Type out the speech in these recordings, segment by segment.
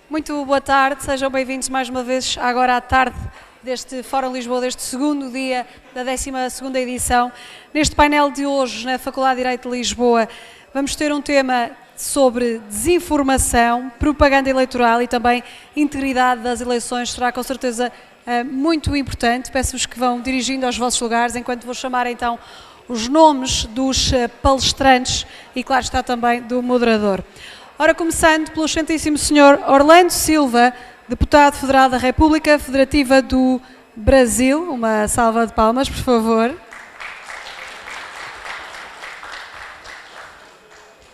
Muito boa tarde, sejam bem-vindos mais uma vez agora à tarde deste Fórum Lisboa, deste segundo dia da 12ª edição. Neste painel de hoje, na Faculdade de Direito de Lisboa, vamos ter um tema sobre desinformação, propaganda eleitoral e também integridade das eleições. Será com certeza muito importante. Peço-vos que vão dirigindo aos vossos lugares, enquanto vou chamar então os nomes dos palestrantes e, claro está, também do moderador. Ora, começando pelo excelentíssimo Sr. Orlando Silva, Deputado Federal da República Federativa do Brasil. Uma salva de palmas, por favor.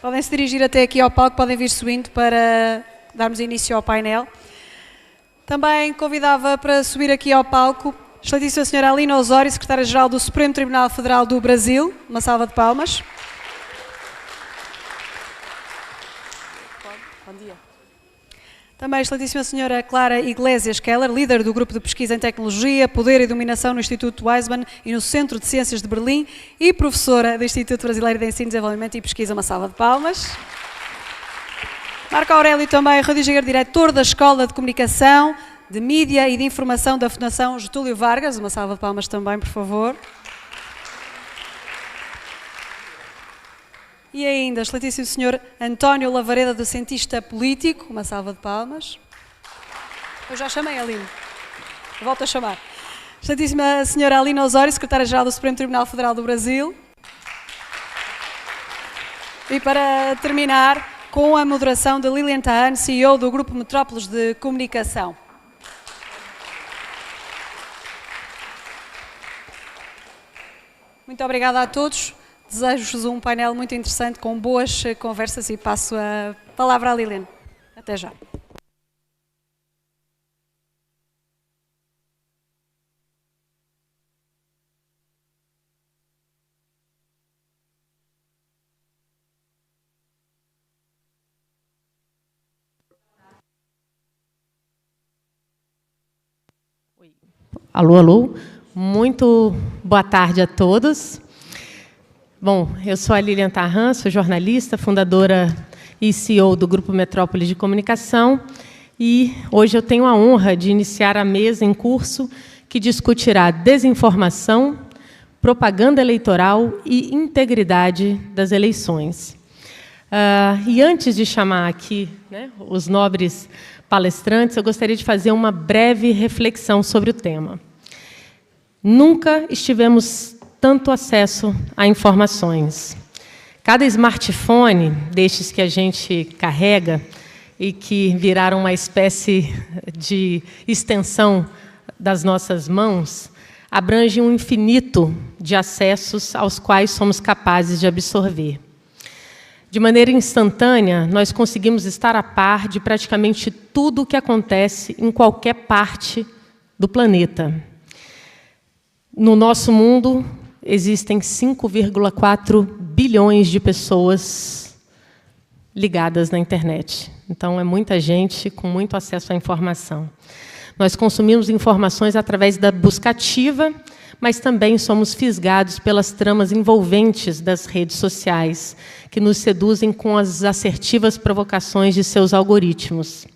Podem se dirigir até aqui ao palco, podem vir subindo para darmos início ao painel. Também convidava para subir aqui ao palco a excelentíssima Sra. Alina Osório, Secretária-Geral do Supremo Tribunal Federal do Brasil. Uma salva de palmas. Bom dia. Também a excelentíssima Sra. Clara Iglesias Keller, líder do Grupo de Pesquisa em Tecnologia, Poder e Dominação no Instituto Weizmann e no Centro de Ciências de Berlim e professora do Instituto Brasileiro de Ensino, Desenvolvimento e Pesquisa. Uma salva de palmas. Marco Aurélio também, Rodiger, diretor da Escola de Comunicação, de Mídia e de Informação da Fundação Getúlio Vargas. Uma salva de palmas também, por favor. E ainda, o excelentíssimo Sr. António Lavareda, docentista político. Uma salva de palmas. Eu já chamei a Aline. Volto a chamar. Excelentíssima Sra. Alina Osório, Secretária-Geral do Supremo Tribunal Federal do Brasil. E para terminar, com a moderação de Lilian Tahan, CEO do Grupo Metrópoles de Comunicação. Muito obrigada a todos. Desejo-vos um painel muito interessante, com boas conversas, e passo a palavra à Lilian. Até já. Alô, alô. Muito boa tarde a todos. Bom, eu sou a Lilian Tahan, sou jornalista, fundadora e CEO do Grupo Metrópoles de Comunicação, e hoje eu tenho a honra de iniciar a mesa em curso que discutirá desinformação, propaganda eleitoral e integridade das eleições. E antes de chamar aqui, os nobres palestrantes, eu gostaria de fazer uma breve reflexão sobre o tema. Nunca estivemos tanto acesso a informações. Cada smartphone destes que a gente carrega e que viraram uma espécie de extensão das nossas mãos, abrange um infinito de acessos aos quais somos capazes de absorver. De maneira instantânea, nós conseguimos estar a par de praticamente tudo o que acontece em qualquer parte do planeta. No nosso mundo, existem 5,4 bilhões de pessoas ligadas na internet. Então, é muita gente com muito acesso à informação. Nós consumimos informações através da busca ativa, mas também somos fisgados pelas tramas envolventes das redes sociais, que nos seduzem com as assertivas provocações de seus algoritmos.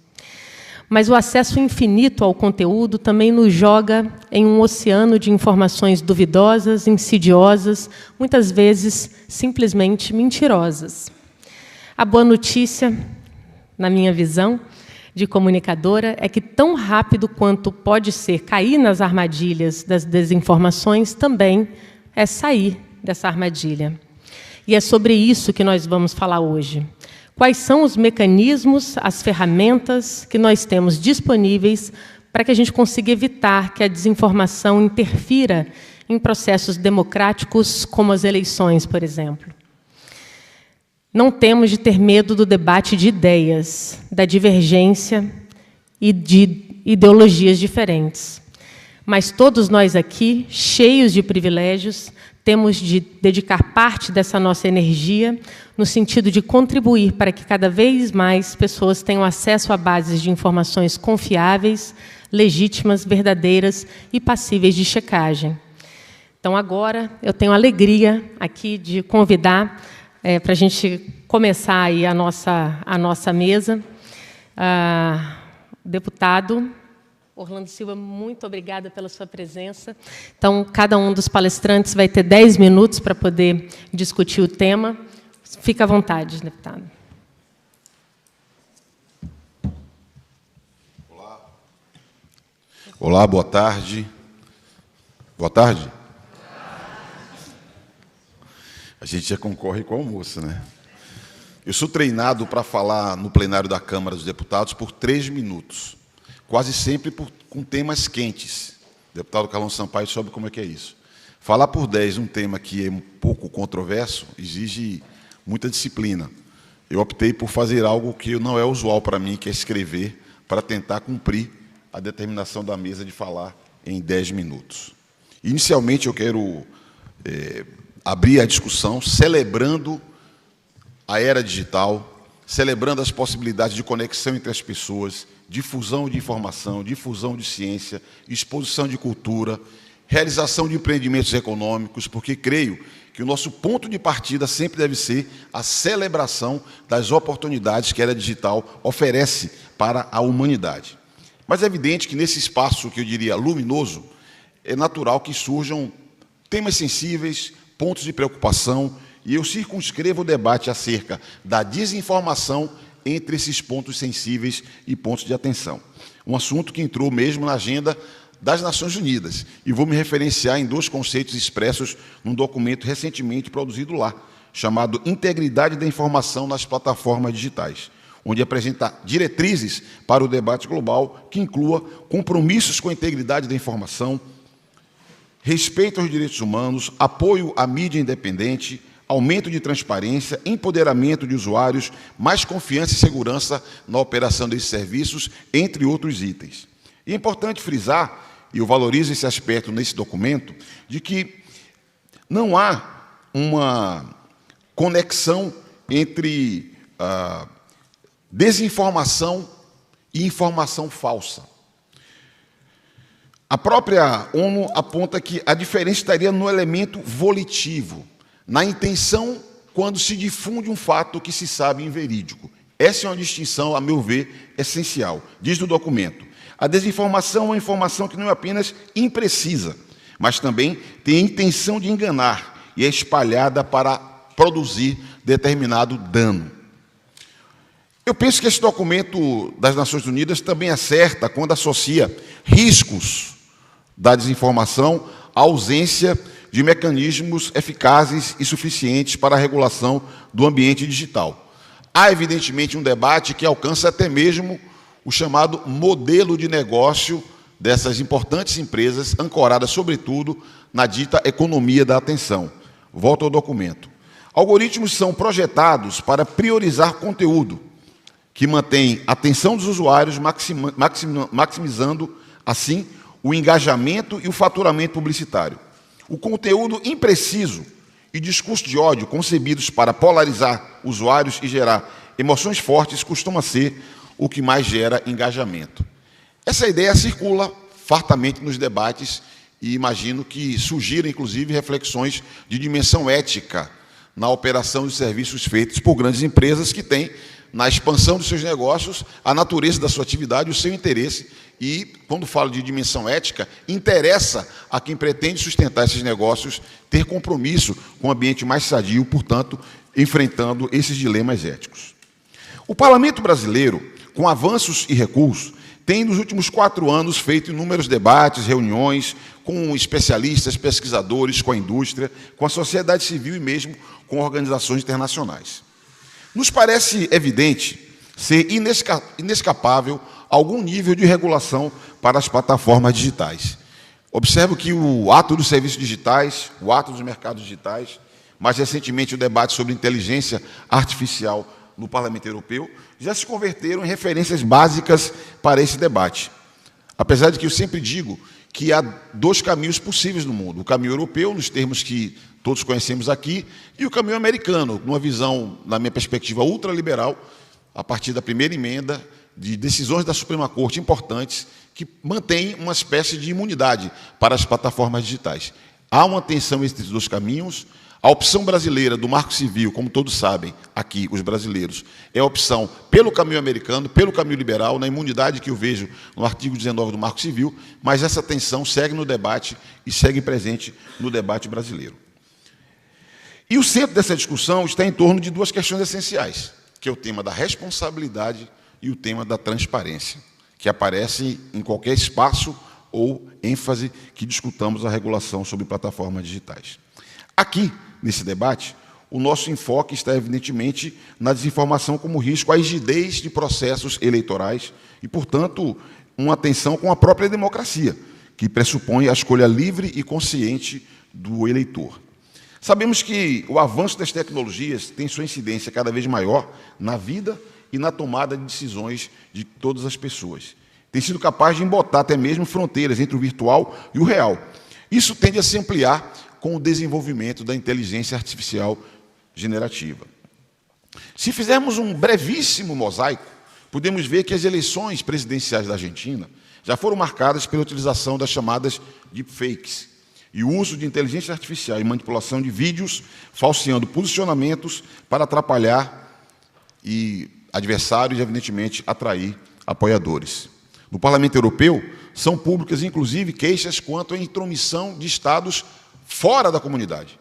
Mas o acesso infinito ao conteúdo também nos joga em um oceano de informações duvidosas, insidiosas, muitas vezes simplesmente mentirosas. A boa notícia, na minha visão de comunicadora, é que tão rápido quanto pode ser cair nas armadilhas das desinformações, também é sair dessa armadilha. E é sobre isso que nós vamos falar hoje. Quais são os mecanismos, as ferramentas que nós temos disponíveis para que a gente consiga evitar que a desinformação interfira em processos democráticos, como as eleições, por exemplo. Não temos de ter medo do debate de ideias, da divergência e de ideologias diferentes. Mas todos nós aqui, cheios de privilégios, temos de dedicar parte dessa nossa energia no sentido de contribuir para que cada vez mais pessoas tenham acesso a bases de informações confiáveis, legítimas, verdadeiras e passíveis de checagem. Então, agora, eu tenho a alegria aqui de convidar para a gente começar aí a nossa mesa, deputado Orlando Silva, muito obrigada pela sua presença. Então, cada um dos palestrantes vai ter 10 minutos para poder discutir o tema. Fique à vontade, deputado. Olá, boa tarde. Boa tarde. A gente já concorre com o almoço, né? Eu sou treinado para falar no plenário da Câmara dos Deputados por 3 minutos, quase sempre com temas quentes. O deputado Carlão Sampaio sabe como é que é isso. Falar por 10 um tema que é um pouco controverso exige muita disciplina. Eu optei por fazer algo que não é usual para mim, que é escrever, para tentar cumprir a determinação da mesa de falar em 10 minutos. Inicialmente, eu quero abrir a discussão celebrando a era digital, celebrando as possibilidades de conexão entre as pessoas, difusão de informação, difusão de ciência, exposição de cultura, realização de empreendimentos econômicos, porque creio que o nosso ponto de partida sempre deve ser a celebração das oportunidades que a era digital oferece para a humanidade. Mas é evidente que nesse espaço, que eu diria luminoso, é natural que surjam temas sensíveis, pontos de preocupação, e eu circunscrevo o debate acerca da desinformação entre esses pontos sensíveis e pontos de atenção. Um assunto que entrou mesmo na agenda das Nações Unidas, e vou me referenciar em 2 conceitos expressos num documento recentemente produzido lá, chamado Integridade da Informação nas Plataformas Digitais, onde apresenta diretrizes para o debate global que inclua compromissos com a integridade da informação, respeito aos direitos humanos, apoio à mídia independente, aumento de transparência, empoderamento de usuários, mais confiança e segurança na operação desses serviços, entre outros itens. E é importante frisar, e eu valorizo esse aspecto nesse documento, de que não há uma conexão entre desinformação e informação falsa. A própria ONU aponta que a diferença estaria no elemento volitivo, na intenção quando se difunde um fato que se sabe inverídico. Essa é uma distinção, a meu ver, essencial. Diz no documento: a desinformação é uma informação que não é apenas imprecisa, mas também tem a intenção de enganar e é espalhada para produzir determinado dano. Eu penso que esse documento das Nações Unidas também acerta quando associa riscos da desinformação à ausência de mecanismos eficazes e suficientes para a regulação do ambiente digital. Há, evidentemente, um debate que alcança até mesmo o chamado modelo de negócio dessas importantes empresas, ancoradas, sobretudo, na dita economia da atenção. Volto ao documento. Algoritmos são projetados para priorizar conteúdo que mantém a atenção dos usuários, maximizando, assim, o engajamento e o faturamento publicitário. O conteúdo impreciso e discurso de ódio concebidos para polarizar usuários e gerar emoções fortes costuma ser o que mais gera engajamento. Essa ideia circula fartamente nos debates e imagino que surgiram, inclusive, reflexões de dimensão ética na operação de serviços feitos por grandes empresas que têm, na expansão dos seus negócios, a natureza da sua atividade, o seu interesse. E, quando falo de dimensão ética, interessa a quem pretende sustentar esses negócios ter compromisso com um ambiente mais sadio, portanto, enfrentando esses dilemas éticos. O Parlamento brasileiro, com avanços e recuos, tem, nos últimos 4 anos, feito inúmeros debates, reuniões com especialistas, pesquisadores, com a indústria, com a sociedade civil e mesmo com organizações internacionais. Nos parece evidente ser inescapável algum nível de regulação para as plataformas digitais. Observo que o ato dos serviços digitais, o ato dos mercados digitais, mais recentemente o debate sobre inteligência artificial no Parlamento Europeu, já se converteram em referências básicas para esse debate. Apesar de que eu sempre digo que há 2 caminhos possíveis no mundo. O caminho europeu, nos termos que todos conhecemos aqui, e o caminho americano, numa visão, na minha perspectiva, ultraliberal, a partir da primeira emenda, de decisões da Suprema Corte importantes, que mantém uma espécie de imunidade para as plataformas digitais. Há uma tensão entre esses 2 caminhos, A opção brasileira do Marco Civil, como todos sabem, aqui, os brasileiros, é a opção pelo caminho americano, pelo caminho liberal, na imunidade que eu vejo no artigo 19 do Marco Civil, mas essa tensão segue no debate e segue presente no debate brasileiro. E o centro dessa discussão está em torno de duas questões essenciais, que é o tema da responsabilidade e o tema da transparência, que aparecem em qualquer espaço ou ênfase que discutamos a regulação sobre plataformas digitais. Aqui, nesse debate, o nosso enfoque está, evidentemente, na desinformação como risco à rigidez de processos eleitorais e, portanto, uma tensão com a própria democracia, que pressupõe a escolha livre e consciente do eleitor. Sabemos que o avanço das tecnologias tem sua incidência cada vez maior na vida e na tomada de decisões de todas as pessoas. Tem sido capaz de embotar até mesmo fronteiras entre o virtual e o real. Isso tende a se ampliar com o desenvolvimento da inteligência artificial generativa. Se fizermos um brevíssimo mosaico, podemos ver que as eleições presidenciais da Argentina já foram marcadas pela utilização das chamadas deepfakes e o uso de inteligência artificial e manipulação de vídeos, falseando posicionamentos para atrapalhar adversários e, evidentemente, atrair apoiadores. No Parlamento Europeu, são públicas, inclusive, queixas quanto à intromissão de Estados fora da comunidade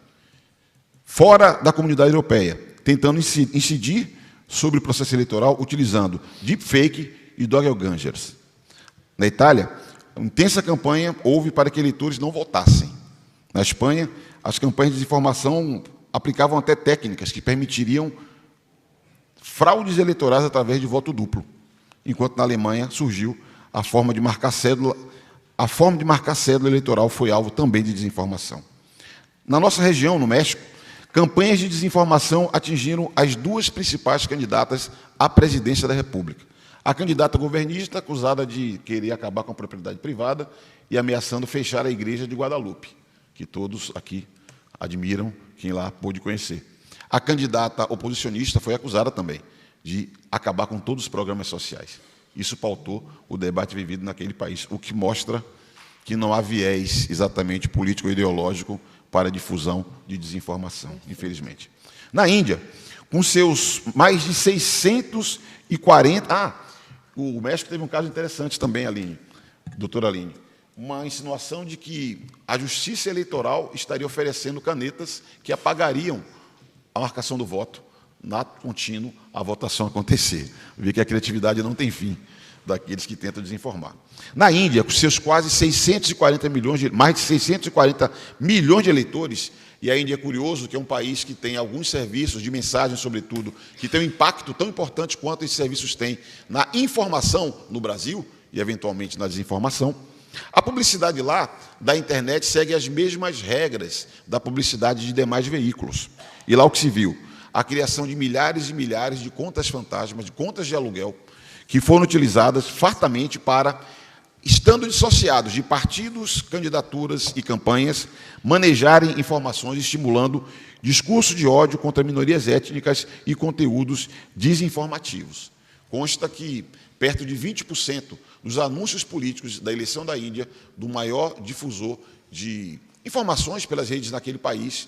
europeia, tentando incidir sobre o processo eleitoral utilizando deepfake e doppelgangers. Na Itália, uma intensa campanha houve para que eleitores não votassem. Na Espanha, as campanhas de desinformação aplicavam até técnicas que permitiriam fraudes eleitorais através de voto duplo, enquanto na Alemanha surgiu a forma de marcar cédula. A forma de marcar cédula eleitoral foi alvo também de desinformação. Na nossa região, no México, campanhas de desinformação atingiram as duas principais candidatas à presidência da República. A candidata governista, acusada de querer acabar com a propriedade privada e ameaçando fechar a igreja de Guadalupe, que todos aqui admiram, quem lá pôde conhecer. A candidata oposicionista foi acusada também de acabar com todos os programas sociais. Isso pautou o debate vivido naquele país, o que mostra que não há viés exatamente político ou ideológico para a difusão de desinformação, infelizmente. Na Índia, com seus mais de 640... o México teve um caso interessante também, Aline, doutora Aline, uma insinuação de que a Justiça Eleitoral estaria oferecendo canetas que apagariam a marcação do voto, na contínuo a votação acontecer. Vê que a criatividade não tem fim daqueles que tentam desinformar. Na Índia, com seus quase 640 milhões, mais de 640 milhões de eleitores, e a Índia é curioso que é um país que tem alguns serviços de mensagem, sobretudo, que tem um impacto tão importante quanto esses serviços têm na informação no Brasil e, eventualmente, na desinformação. A publicidade lá, da internet, segue as mesmas regras da publicidade de demais veículos. E lá o que se viu? A criação de milhares e milhares de contas fantasmas, de contas de aluguel, que foram utilizadas fartamente para, estando dissociados de partidos, candidaturas e campanhas, manejarem informações estimulando discurso de ódio contra minorias étnicas e conteúdos desinformativos. Consta que perto de 20% dos anúncios políticos da eleição da Índia, do maior difusor de informações pelas redes naquele país,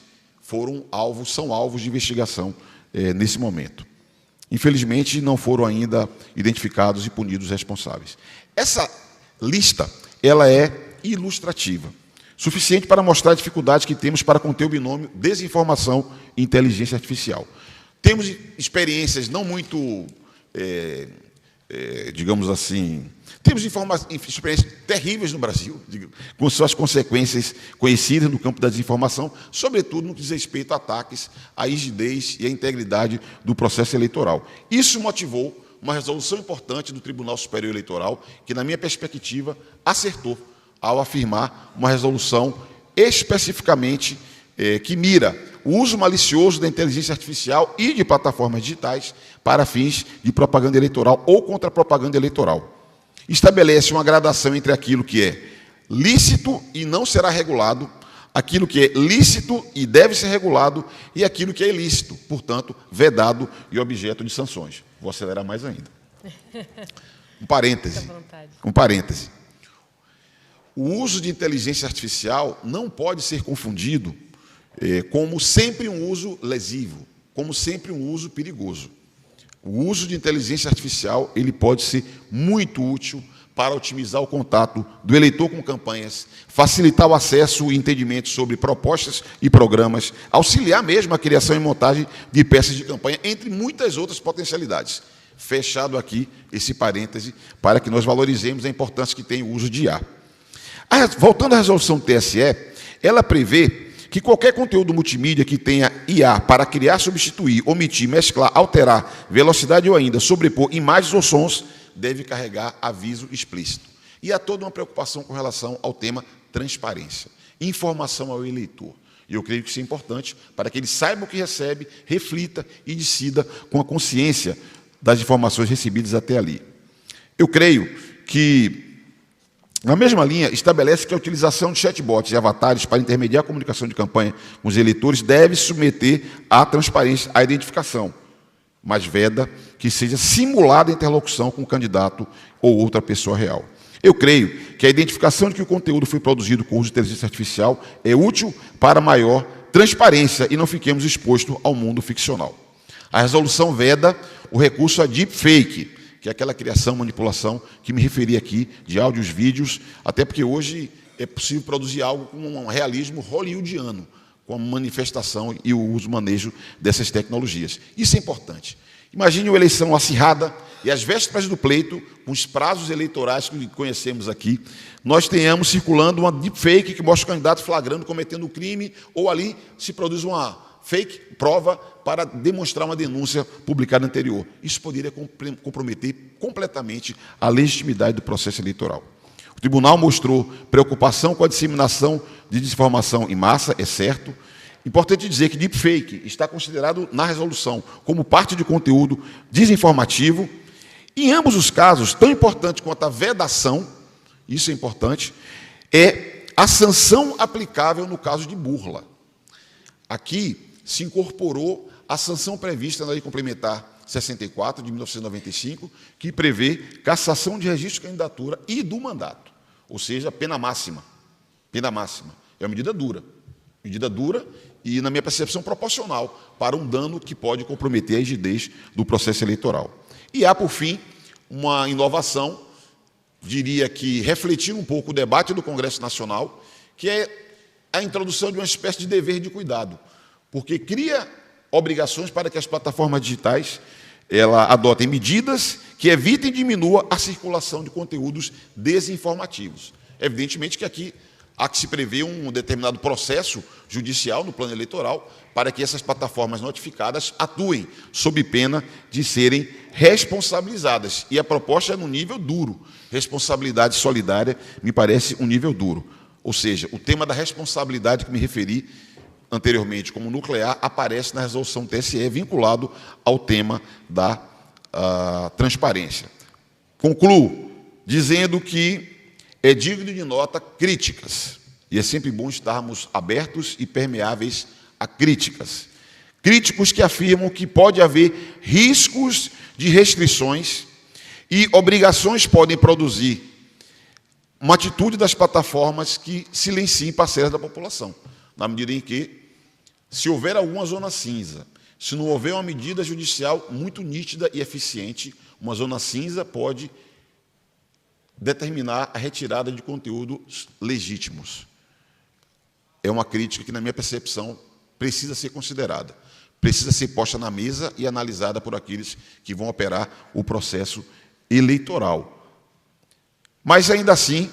são alvos de investigação nesse momento. Infelizmente, não foram ainda identificados e punidos os responsáveis. Essa lista ela é ilustrativa, suficiente para mostrar a dificuldade que temos para conter o binômio desinformação e inteligência artificial. Temos experiências não muito, digamos assim, temos experiências terríveis no Brasil, com suas consequências conhecidas no campo da desinformação, sobretudo no que diz respeito a ataques à rigidez e à integridade do processo eleitoral. Isso motivou uma resolução importante do Tribunal Superior Eleitoral, que, na minha perspectiva, acertou ao afirmar uma resolução especificamente que mira o uso malicioso da inteligência artificial e de plataformas digitais para fins de propaganda eleitoral ou contra-propaganda eleitoral. Estabelece uma gradação entre aquilo que é lícito e não será regulado, aquilo que é lícito e deve ser regulado e aquilo que é ilícito, portanto, vedado e objeto de sanções. Vou acelerar mais ainda. Um parêntese. Um parêntese. O uso de inteligência artificial não pode ser confundido, como sempre um uso lesivo, como sempre um uso perigoso. O uso de inteligência artificial ele pode ser muito útil para otimizar o contato do eleitor com campanhas, facilitar o acesso e entendimento sobre propostas e programas, auxiliar mesmo a criação e montagem de peças de campanha, entre muitas outras potencialidades. Fechado aqui esse parêntese para que nós valorizemos a importância que tem o uso de IA. Voltando à resolução TSE, ela prevê que qualquer conteúdo multimídia que tenha IA para criar, substituir, omitir, mesclar, alterar, velocidade ou ainda sobrepor imagens ou sons, deve carregar aviso explícito. E há toda uma preocupação com relação ao tema transparência, informação ao eleitor. E eu creio que isso é importante para que ele saiba o que recebe, reflita e decida com a consciência das informações recebidas até ali. Eu creio que, na mesma linha, estabelece que a utilização de chatbots e avatares para intermediar a comunicação de campanha com os eleitores deve se submeter à transparência, à identificação, mas veda que seja simulada a interlocução com o candidato ou outra pessoa real. Eu creio que a identificação de que o conteúdo foi produzido com uso de inteligência artificial é útil para maior transparência e não fiquemos expostos ao mundo ficcional. A resolução veda o recurso a deepfake, que é aquela criação, manipulação que me referi aqui, de áudios, vídeos, até porque hoje é possível produzir algo com um realismo hollywoodiano, com a manifestação e o uso, manejo dessas tecnologias. Isso é importante. Imagine uma eleição acirrada e às vésperas do pleito, com os prazos eleitorais que conhecemos aqui, nós tenhamos circulando uma deepfake que mostra o candidato flagrando, cometendo um crime, ou ali se produz uma fake prova para demonstrar uma denúncia publicada anterior. Isso poderia comprometer completamente a legitimidade do processo eleitoral. O tribunal mostrou preocupação com a disseminação de desinformação em massa, é certo. Importante dizer que deepfake está considerado na resolução como parte de conteúdo desinformativo. Em ambos os casos, tão importante quanto a vedação, isso é importante, é a sanção aplicável no caso de burla. Aqui se incorporou a sanção prevista na Lei Complementar 64, de 1995, que prevê cassação de registro de candidatura e do mandato, ou seja, pena máxima. Pena máxima. É uma medida dura. Medida dura e, na minha percepção, proporcional para um dano que pode comprometer a rigidez do processo eleitoral. E há, por fim, uma inovação, diria que refletindo um pouco o debate do Congresso Nacional, que é a introdução de uma espécie de dever de cuidado, porque cria obrigações para que as plataformas digitais adotem medidas que evitem e diminuam a circulação de conteúdos desinformativos. Evidentemente que aqui há que se prever um determinado processo judicial no plano eleitoral para que essas plataformas notificadas atuem sob pena de serem responsabilizadas. E a proposta é no nível duro. Responsabilidade solidária me parece um nível duro. Ou seja, o tema da responsabilidade que me referi anteriormente como nuclear aparece na resolução TSE vinculado ao tema da transparência. Concluo dizendo que é digno de nota críticas, e é sempre bom estarmos abertos e permeáveis a críticas. Críticos que afirmam que pode haver riscos de restrições e obrigações podem produzir uma atitude das plataformas que silenciem parcelas da população, na medida em que, se houver alguma zona cinza, se não houver uma medida judicial muito nítida e eficiente, uma zona cinza pode determinar a retirada de conteúdos legítimos. É uma crítica que, na minha percepção, precisa ser considerada, precisa ser posta na mesa e analisada por aqueles que vão operar o processo eleitoral. Mas, ainda assim,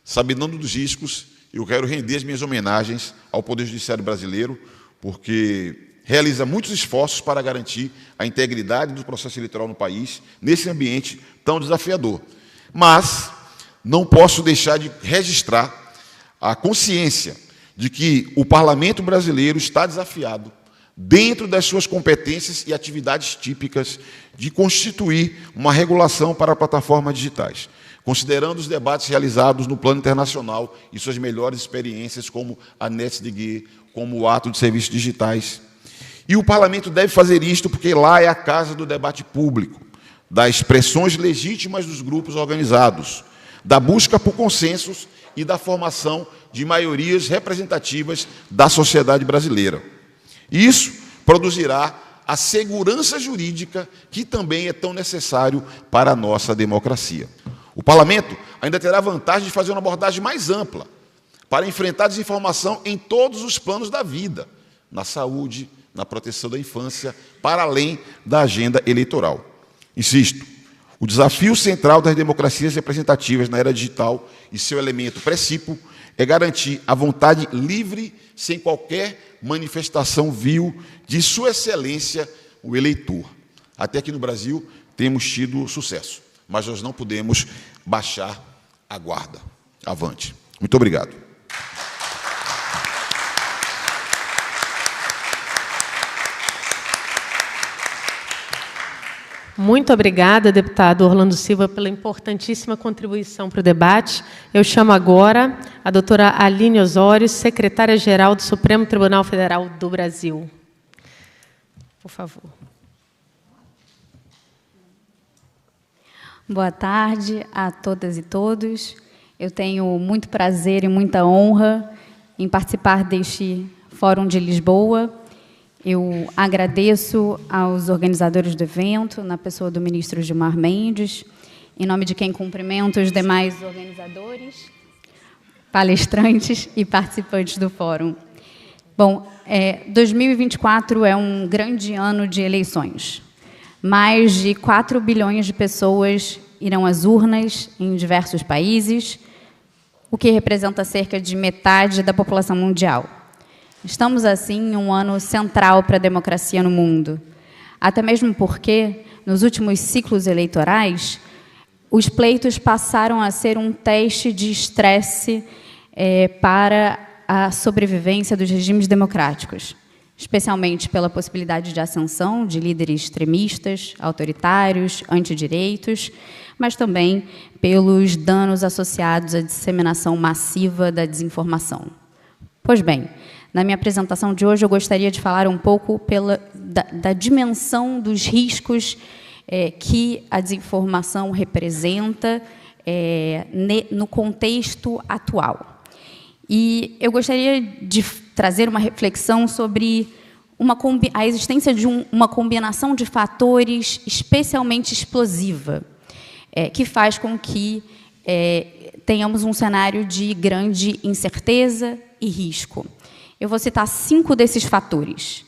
sabendo dos riscos, eu quero render as minhas homenagens ao Poder Judiciário brasileiro, porque realiza muitos esforços para garantir a integridade do processo eleitoral no país, nesse ambiente tão desafiador. Mas não posso deixar de registrar a consciência de que o parlamento brasileiro está desafiado, dentro das suas competências e atividades típicas, de constituir uma regulação para plataformas digitais, considerando os debates realizados no plano internacional e suas melhores experiências, como a NetzDG, como o Ato de Serviços Digitais. E o parlamento deve fazer isto porque lá é a casa do debate público, das expressões legítimas dos grupos organizados, da busca por consensos e da formação de maiorias representativas da sociedade brasileira. Isso produzirá a segurança jurídica que também é tão necessário para a nossa democracia. O Parlamento ainda terá a vantagem de fazer uma abordagem mais ampla para enfrentar a desinformação em todos os planos da vida, na saúde, na proteção da infância, para além da agenda eleitoral. Insisto, o desafio central das democracias representativas na era digital e seu elemento precípio é garantir a vontade livre, sem qualquer manifestação vil de Sua Excelência, o eleitor. Até aqui no Brasil temos tido sucesso, mas nós não podemos baixar a guarda. Avante. Muito obrigado. Muito obrigada, deputado Orlando Silva, pela importantíssima contribuição para o debate. Eu chamo agora a doutora Aline Osório, secretária-geral do Supremo Tribunal Federal do Brasil. Por favor. Boa tarde a todas e todos. Eu tenho muito prazer e muita honra em participar deste Fórum de Lisboa. Eu agradeço aos organizadores do evento, na pessoa do ministro Gilmar Mendes, em nome de quem cumprimento os demais organizadores, palestrantes e participantes do fórum. Bom, 2024 é um grande ano de eleições. Mais de 4 bilhões de pessoas irão às urnas em diversos países, o que representa cerca de metade da população mundial. Estamos, assim, em um ano central para a democracia no mundo. Até mesmo porque, nos últimos ciclos eleitorais, os pleitos passaram a ser um teste de estresse para a sobrevivência dos regimes democráticos, especialmente pela possibilidade de ascensão de líderes extremistas, autoritários, antidireitos, mas também pelos danos associados à disseminação massiva da desinformação. Pois bem, na minha apresentação de hoje, eu gostaria de falar um pouco da dimensão dos riscos que a desinformação representa no contexto atual. E eu gostaria de trazer uma reflexão sobre a existência de uma combinação de fatores especialmente explosiva, que faz com que tenhamos um cenário de grande incerteza e risco. Eu vou citar 5 desses fatores.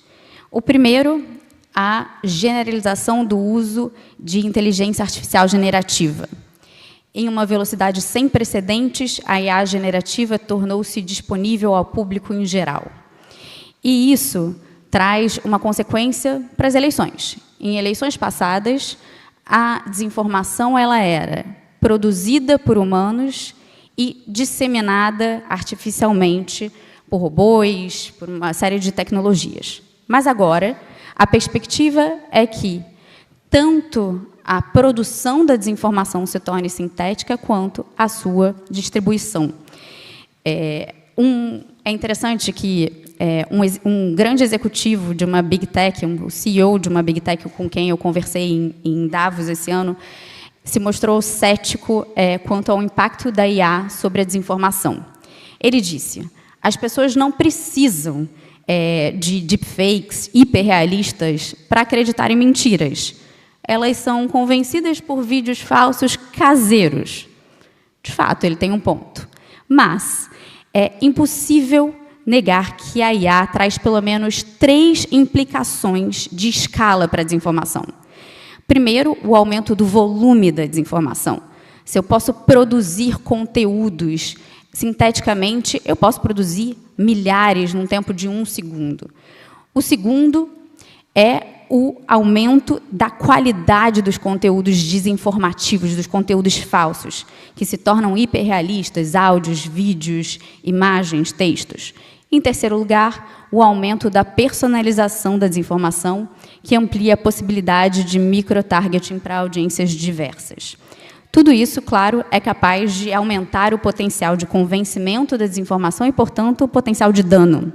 O primeiro, a generalização do uso de inteligência artificial generativa. Em uma velocidade sem precedentes, a IA generativa tornou-se disponível ao público em geral. E isso traz uma consequência para as eleições. Em eleições passadas, a desinformação ela era produzida por humanos e disseminada artificialmente por robôs, por uma série de tecnologias. Mas agora, a perspectiva é que tanto a produção da desinformação se torne sintética, quanto a sua distribuição. É interessante que um grande executivo de uma Big Tech, o CEO de uma Big Tech com quem eu conversei em Davos esse ano, se mostrou cético quanto ao impacto da IA sobre a desinformação. Ele disse: as pessoas não precisam de deepfakes hiperrealistas para acreditar em mentiras. Elas são convencidas por vídeos falsos caseiros. De fato, ele tem um ponto. Mas é impossível negar que a IA traz pelo menos 3 implicações de escala para a desinformação. Primeiro, o aumento do volume da desinformação. Se eu posso produzir conteúdos sinteticamente, eu posso produzir milhares num tempo de 1 segundo. O segundo é o aumento da qualidade dos conteúdos desinformativos, dos conteúdos falsos, que se tornam hiperrealistas, áudios, vídeos, imagens, textos. Em terceiro lugar, o aumento da personalização da desinformação, que amplia a possibilidade de microtargeting para audiências diversas. Tudo isso, claro, é capaz de aumentar o potencial de convencimento da desinformação e, portanto, o potencial de dano.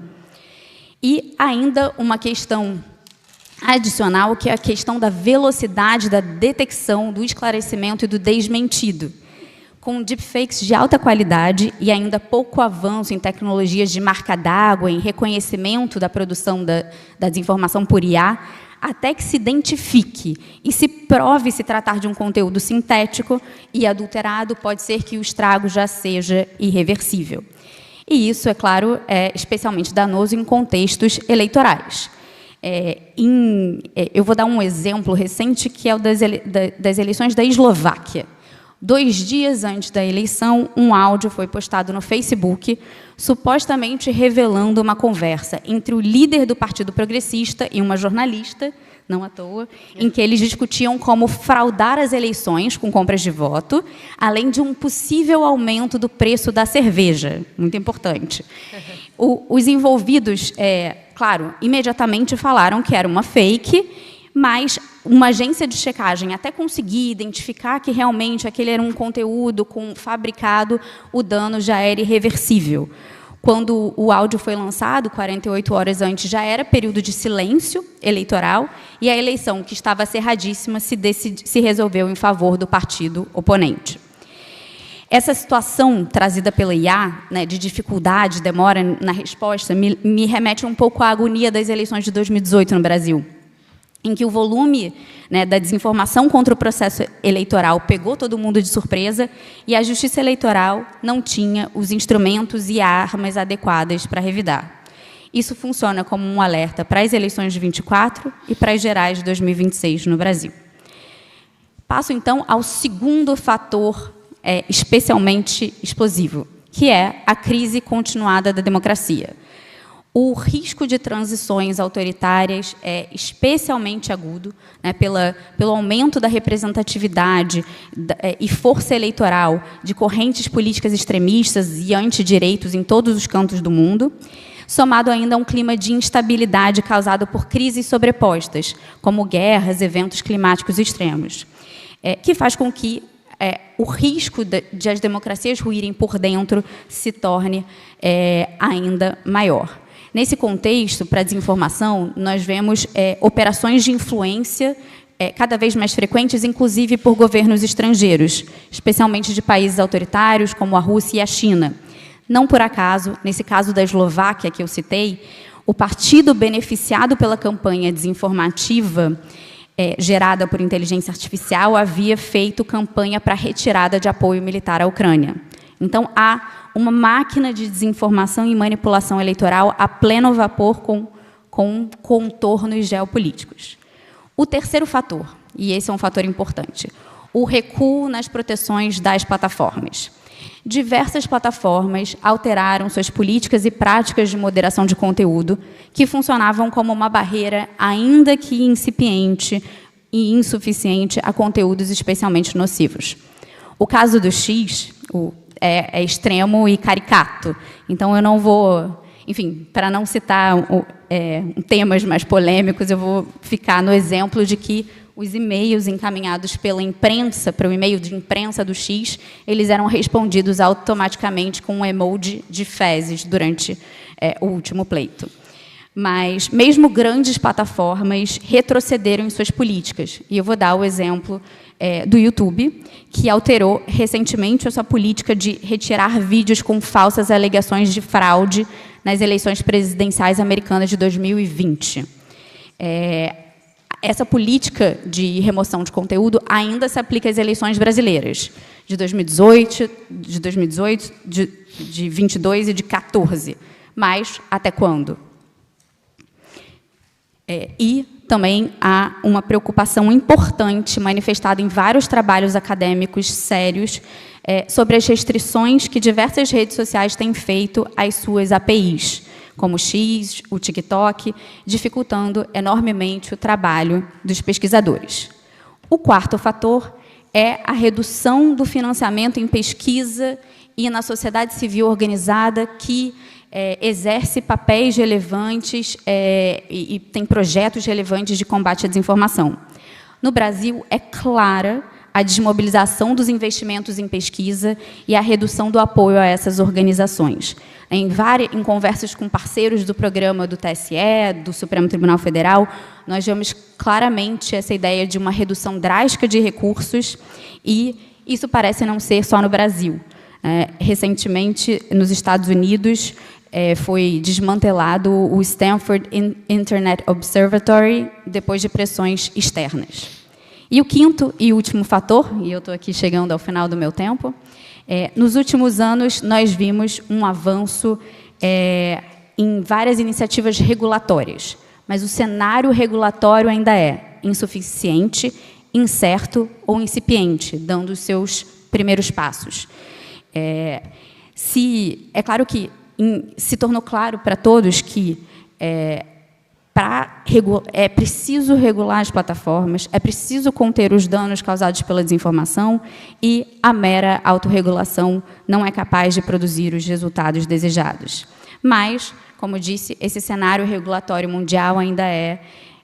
E ainda uma questão adicional, que é a questão da velocidade da detecção, do esclarecimento e do desmentido. com deepfakes de alta qualidade e ainda pouco avanço em tecnologias de marca d'água, em reconhecimento da produção da desinformação por IA, até que se identifique e se prove se tratar de um conteúdo sintético e adulterado, pode ser que o estrago já seja irreversível. E isso, é claro, é especialmente danoso em contextos eleitorais. Eu vou dar um exemplo recente, que é o das eleições da Eslováquia. 2 dias antes da eleição, um áudio foi postado no Facebook, supostamente revelando uma conversa entre o líder do Partido Progressista e uma jornalista, não à toa, em que eles discutiam como fraudar as eleições com compras de voto, além de um possível aumento do preço da cerveja, muito importante. Os envolvidos, claro, imediatamente falaram que era uma fake, mas uma agência de checagem, até conseguir identificar que realmente aquele era um conteúdo fabricado, o dano já era irreversível. Quando o áudio foi lançado, 48 horas antes, já era período de silêncio eleitoral, e a eleição, que estava acirradíssima, se resolveu em favor do partido oponente. Essa situação trazida pela IA, né, de dificuldade, demora na resposta, me remete um pouco à agonia das eleições de 2018 no Brasil, em que o volume, né, da desinformação contra o processo eleitoral pegou todo mundo de surpresa e a Justiça Eleitoral não tinha os instrumentos e armas adequadas para revidar. Isso funciona como um alerta para as eleições de 24 e para as gerais de 2026 no Brasil. Passo, então, ao segundo fator especialmente explosivo, que é a crise continuada da democracia. O risco de transições autoritárias é especialmente agudo, né, pelo aumento da representatividade e força eleitoral de correntes políticas extremistas e antidireitos em todos os cantos do mundo, somado ainda a um clima de instabilidade causado por crises sobrepostas, como guerras, eventos climáticos extremos, que faz com que o risco de as democracias ruírem por dentro se torne ainda maior. Nesse contexto, para a desinformação, nós vemos operações de influência cada vez mais frequentes, inclusive por governos estrangeiros, especialmente de países autoritários, como a Rússia e a China. Não por acaso, nesse caso da Eslováquia que eu citei, o partido beneficiado pela campanha desinformativa gerada por inteligência artificial havia feito campanha para retirada de apoio militar à Ucrânia. Então, há uma máquina de desinformação e manipulação eleitoral a pleno vapor com contornos geopolíticos. O terceiro fator, e esse é um fator importante, o recuo nas proteções das plataformas. Diversas plataformas alteraram suas políticas e práticas de moderação de conteúdo, que funcionavam como uma barreira, ainda que incipiente e insuficiente, a conteúdos especialmente nocivos. O caso do X é extremo e caricato, então eu não vou, enfim, para não citar temas mais polêmicos, eu vou ficar no exemplo de que os e-mails encaminhados pela imprensa, para o e-mail de imprensa do X, eles eram respondidos automaticamente com um emoji de fezes durante o último pleito. Mas, mesmo grandes plataformas retrocederam em suas políticas. E eu vou dar o exemplo do YouTube, que alterou recentemente a sua política de retirar vídeos com falsas alegações de fraude nas eleições presidenciais americanas de 2020. Essa política de remoção de conteúdo ainda se aplica às eleições brasileiras, de 2018, de 22 e de 14. Mas até quando? E também há uma preocupação importante manifestada em vários trabalhos acadêmicos sérios sobre as restrições que diversas redes sociais têm feito às suas APIs, como o X, o TikTok, dificultando enormemente o trabalho dos pesquisadores. O quarto fator é a redução do financiamento em pesquisa e na sociedade civil organizada que exerce papéis relevantes e tem projetos relevantes de combate à desinformação. No Brasil, é clara a desmobilização dos investimentos em pesquisa e a redução do apoio a essas organizações. Em conversas com parceiros do programa do TSE, do Supremo Tribunal Federal, nós vemos claramente essa ideia de uma redução drástica de recursos e isso parece não ser só no Brasil. Recentemente, nos Estados Unidos, foi desmantelado o Stanford Internet Observatory depois de pressões externas. E o quinto e último fator, e eu estou aqui chegando ao final do meu tempo, nos últimos anos nós vimos um avanço em várias iniciativas regulatórias, mas o cenário regulatório ainda é insuficiente, incerto ou incipiente, dando os seus primeiros passos. É claro que se tornou claro para todos que é preciso regular as plataformas, é preciso conter os danos causados pela desinformação e a mera autorregulação não é capaz de produzir os resultados desejados. Mas, como disse, esse cenário regulatório mundial ainda é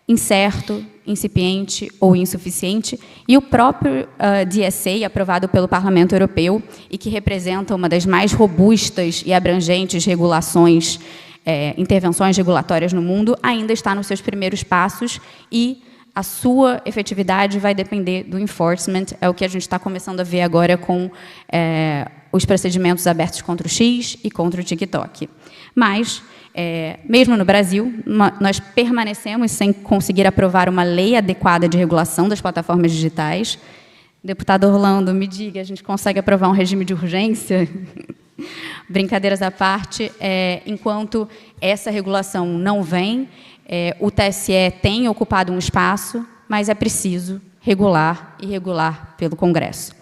incerto, incipiente ou insuficiente, e o próprio DSA, aprovado pelo Parlamento Europeu, e que representa uma das mais robustas e abrangentes regulações, intervenções regulatórias no mundo, ainda está nos seus primeiros passos e a sua efetividade vai depender do enforcement, é o que a gente está começando a ver agora com os procedimentos abertos contra o X e contra o TikTok. Mas, mesmo no Brasil, nós permanecemos sem conseguir aprovar uma lei adequada de regulação das plataformas digitais. Deputado Orlando, me diga, a gente consegue aprovar um regime de urgência? Brincadeiras à parte, enquanto essa regulação não vem, o TSE tem ocupado um espaço, mas é preciso regular e regular pelo Congresso.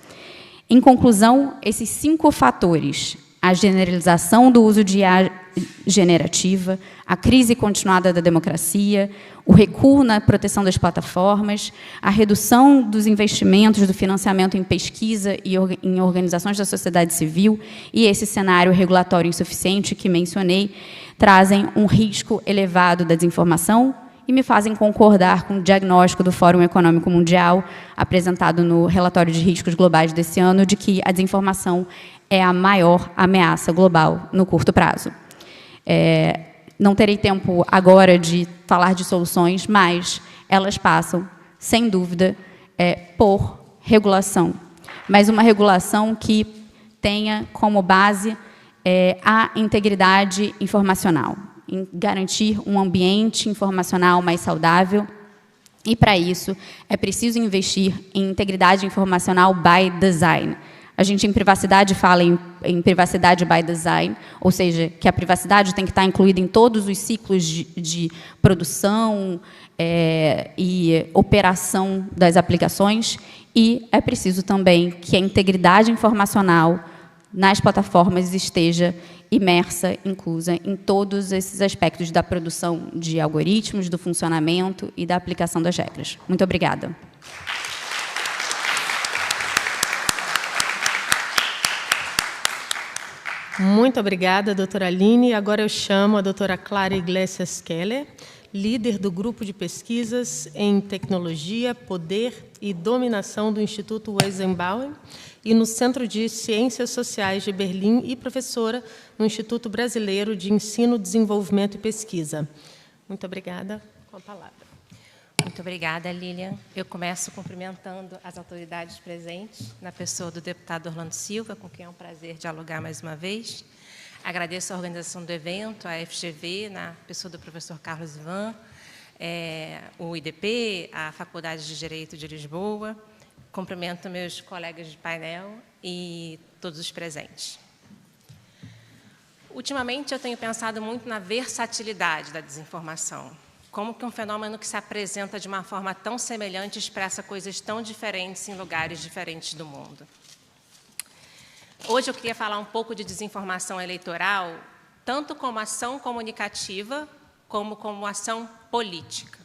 Em conclusão, esses 5 fatores, a generalização do uso de IA generativa, a crise continuada da democracia, o recuo na proteção das plataformas, a redução dos investimentos do financiamento em pesquisa e em organizações da sociedade civil e esse cenário regulatório insuficiente que mencionei, trazem um risco elevado da desinformação e me fazem concordar com o diagnóstico do Fórum Econômico Mundial, apresentado no relatório de riscos globais desse ano, de que a desinformação é a maior ameaça global no curto prazo. Não terei tempo agora de falar de soluções, mas elas passam, sem dúvida, por regulação. Mas uma regulação que tenha como base a integridade informacional, em garantir um ambiente informacional mais saudável. E, para isso, é preciso investir em integridade informacional by design. A gente, em privacidade, fala em privacidade by design, ou seja, que a privacidade tem que estar incluída em todos os ciclos de produção e operação das aplicações, e é preciso também que a integridade informacional nas plataformas esteja imersa, inclusa em todos esses aspectos da produção de algoritmos, do funcionamento e da aplicação das regras. Muito obrigada. Muito obrigada, doutora Aline. Agora eu chamo a doutora Clara Iglesias Keller, líder do Grupo de Pesquisas em Tecnologia, Poder e Dominação do Instituto Weizenbaum e no Centro de Ciências Sociais de Berlim e professora no Instituto Brasileiro de Ensino, Desenvolvimento e Pesquisa. Muito obrigada. Com a palavra. Muito obrigada, Lilian. Eu começo cumprimentando as autoridades presentes, na pessoa do deputado Orlando Silva, com quem é um prazer dialogar mais uma vez. Agradeço a organização do evento, a FGV, na pessoa do professor Carlos Ivan, o IDP, a Faculdade de Direito de Lisboa. Cumprimento meus colegas de painel e todos os presentes. Ultimamente, eu tenho pensado muito na versatilidade da desinformação. Como que um fenômeno que se apresenta de uma forma tão semelhante expressa coisas tão diferentes em lugares diferentes do mundo. Hoje eu queria falar um pouco de desinformação eleitoral, tanto como ação comunicativa, como ação política.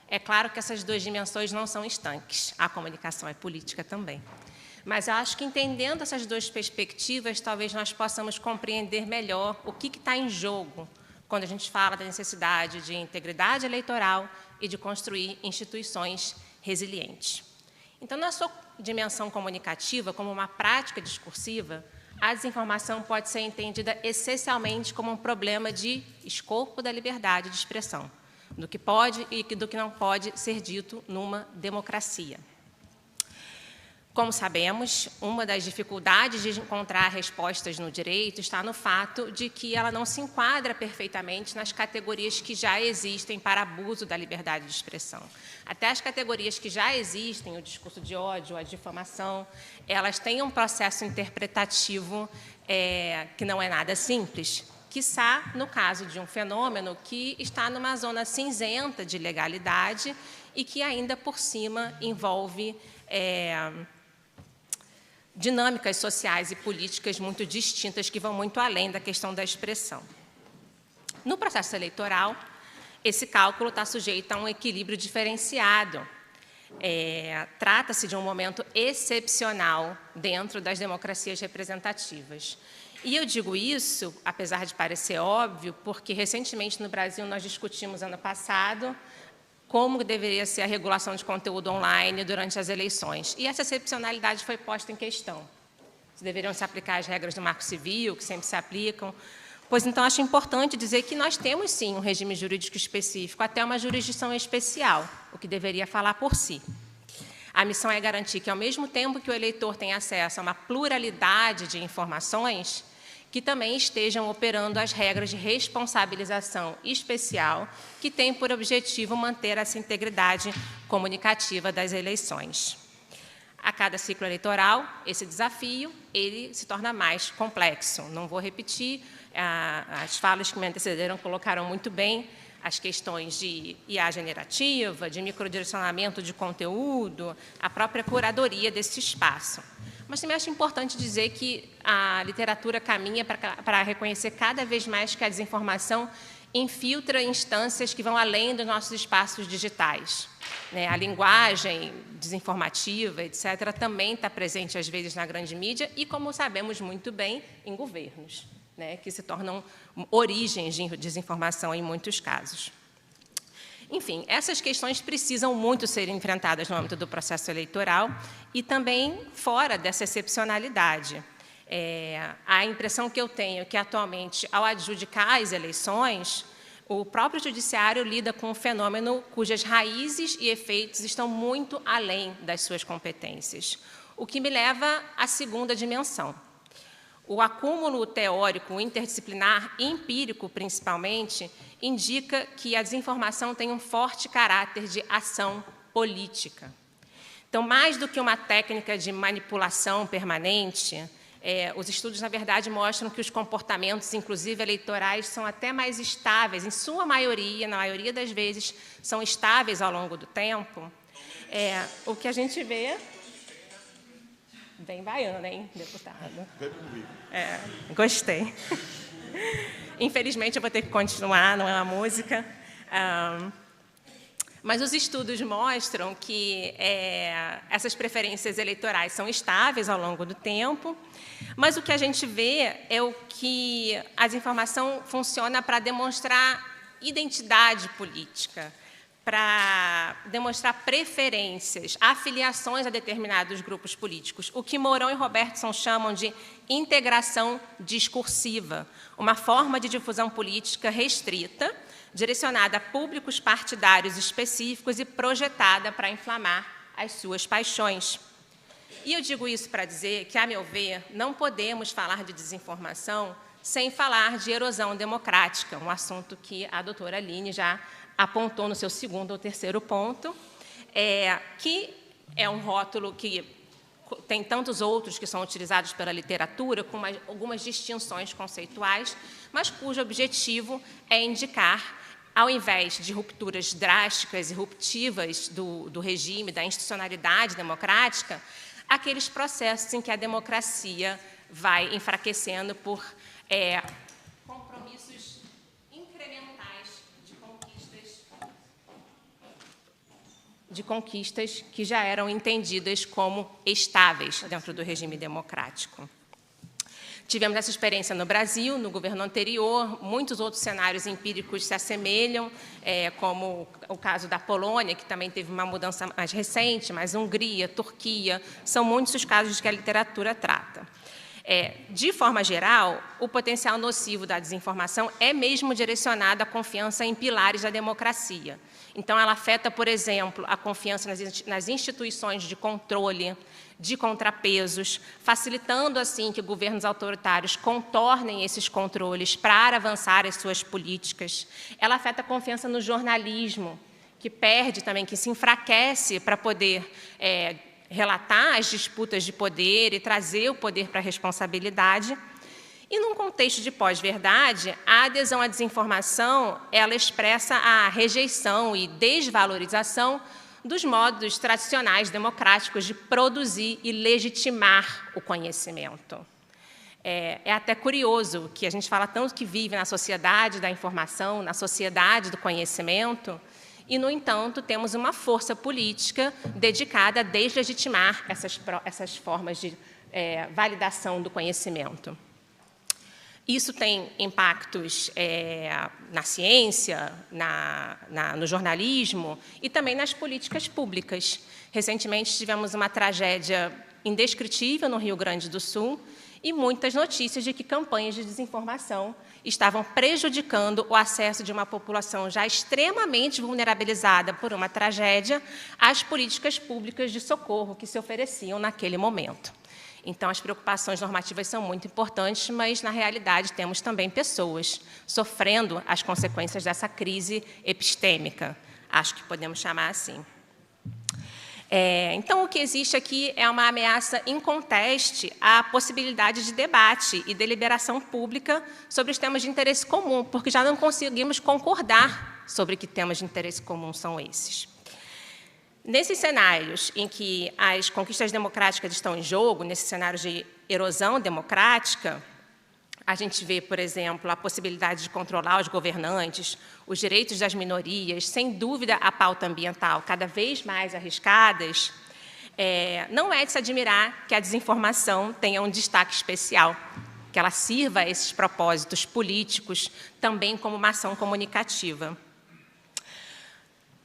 É claro que essas duas dimensões não são estanques, a comunicação é política também. Mas eu acho que, entendendo essas duas perspectivas, talvez nós possamos compreender melhor o que está em jogo quando a gente fala da necessidade de integridade eleitoral e de construir instituições resilientes. Então, na sua dimensão comunicativa, como uma prática discursiva, a desinformação pode ser entendida essencialmente como um problema de escopo da liberdade de expressão, do que pode e do que não pode ser dito numa democracia. Como sabemos, uma das dificuldades de encontrar respostas no direito está no fato de que ela não se enquadra perfeitamente nas categorias que já existem para abuso da liberdade de expressão. Até as categorias que já existem, o discurso de ódio, a difamação, elas têm um processo interpretativo que não é nada simples, quiçá no caso de um fenômeno que está numa zona cinzenta de legalidade e que ainda por cima envolve dinâmicas sociais e políticas muito distintas que vão muito além da questão da expressão. No processo eleitoral, esse cálculo está sujeito a um equilíbrio diferenciado. Trata-se de um momento excepcional dentro das democracias representativas. E eu digo isso, apesar de parecer óbvio, porque recentemente no Brasil nós discutimos ano passado como deveria ser a regulação de conteúdo online durante as eleições. E essa excepcionalidade foi posta em questão. Se deveriam se aplicar as regras do Marco Civil, que sempre se aplicam. Pois, então, acho importante dizer que nós temos, sim, um regime jurídico específico, até uma jurisdição especial, o que deveria falar por si. A missão é garantir que, ao mesmo tempo que o eleitor tem acesso a uma pluralidade de informações, que também estejam operando as regras de responsabilização especial, que tem por objetivo manter essa integridade comunicativa das eleições. A cada ciclo eleitoral, esse desafio ele se torna mais complexo. Não vou repetir, as falas que me antecederam colocaram muito bem as questões de IA generativa, de microdirecionamento de conteúdo, a própria curadoria desse espaço. Mas também acho importante dizer que a literatura caminha para reconhecer cada vez mais que a desinformação infiltra instâncias que vão além dos nossos espaços digitais. A linguagem desinformativa, etc., também está presente, às vezes, na grande mídia e, como sabemos muito bem, em governos, que se tornam origens de desinformação em muitos casos. Enfim, essas questões precisam muito ser enfrentadas no âmbito do processo eleitoral e também fora dessa excepcionalidade. A impressão que eu tenho é que, atualmente, ao adjudicar as eleições, o próprio judiciário lida com um fenômeno cujas raízes e efeitos estão muito além das suas competências, o que me leva à segunda dimensão. O acúmulo teórico, interdisciplinar e empírico, principalmente, indica que a desinformação tem um forte caráter de ação política. Então, mais do que uma técnica de manipulação permanente, os estudos, na verdade, mostram que os comportamentos, inclusive eleitorais, são até mais estáveis, em sua maioria, na maioria das vezes, são estáveis ao longo do tempo. O que a gente vê... Bem baiana, hein, deputado? Gostei. Infelizmente, eu vou ter que continuar, não é uma música. Mas os estudos mostram que essas preferências eleitorais são estáveis ao longo do tempo, mas o que a gente vê é que a desinformação funciona para demonstrar identidade política, para demonstrar preferências, afiliações a determinados grupos políticos, o que Mourão e Robertson chamam de integração discursiva, uma forma de difusão política restrita, direcionada a públicos partidários específicos e projetada para inflamar as suas paixões. E eu digo isso para dizer que, a meu ver, não podemos falar de desinformação sem falar de erosão democrática, um assunto que a doutora Aline já apontou no seu segundo ou terceiro ponto, que é um rótulo que tem tantos outros que são utilizados pela literatura, com algumas distinções conceituais, mas cujo objetivo é indicar, ao invés de rupturas drásticas e ruptivas do regime, da institucionalidade democrática, aqueles processos em que a democracia vai enfraquecendo por compromissos incrementais de conquistas que já eram entendidas como estáveis dentro do regime democrático. Tivemos essa experiência no Brasil, no governo anterior, muitos outros cenários empíricos se assemelham, como o caso da Polônia, que também teve uma mudança mais recente, mas Hungria, Turquia, são muitos os casos que a literatura trata. De forma geral, o potencial nocivo da desinformação é mesmo direcionado à confiança em pilares da democracia. Então, ela afeta, por exemplo, a confiança nas instituições de controle, de contrapesos, facilitando, assim, que governos autoritários contornem esses controles para avançar as suas políticas. Ela afeta a confiança no jornalismo, que perde também, que se enfraquece para poder relatar as disputas de poder e trazer o poder para a responsabilidade. E, num contexto de pós-verdade, a adesão à desinformação, ela expressa a rejeição e desvalorização dos modos tradicionais democráticos de produzir e legitimar o conhecimento. É até curioso que a gente fala tanto que vive na sociedade da informação, na sociedade do conhecimento, e, no entanto, temos uma força política dedicada a deslegitimar essas formas de validação do conhecimento. Isso tem impactos na ciência, no jornalismo e também nas políticas públicas. Recentemente, tivemos uma tragédia indescritível no Rio Grande do Sul e muitas notícias de que campanhas de desinformação estavam prejudicando o acesso de uma população já extremamente vulnerabilizada por uma tragédia às políticas públicas de socorro que se ofereciam naquele momento. Então, as preocupações normativas são muito importantes, mas, na realidade, temos também pessoas sofrendo as consequências dessa crise epistêmica. Acho que podemos chamar assim. Então, o que existe aqui é uma ameaça inconteste à possibilidade de debate e deliberação pública sobre os temas de interesse comum, porque já não conseguimos concordar sobre que temas de interesse comum são esses. Nesses cenários em que as conquistas democráticas estão em jogo, nesses cenários de erosão democrática, a gente vê, por exemplo, a possibilidade de controlar os governantes, os direitos das minorias, sem dúvida a pauta ambiental cada vez mais arriscadas, não é de se admirar que a desinformação tenha um destaque especial, que ela sirva a esses propósitos políticos também como uma ação comunicativa.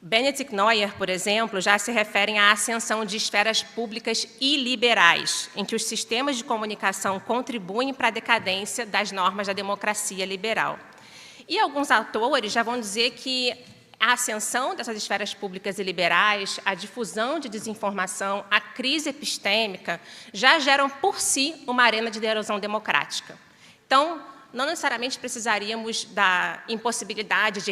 Benedikt Neuer, por exemplo, já se referem à ascensão de esferas públicas iliberais, em que os sistemas de comunicação contribuem para a decadência das normas da democracia liberal. E alguns autores já vão dizer que a ascensão dessas esferas públicas iliberais, a difusão de desinformação, a crise epistêmica, já geram por si uma arena de erosão democrática. Então, não necessariamente precisaríamos da impossibilidade de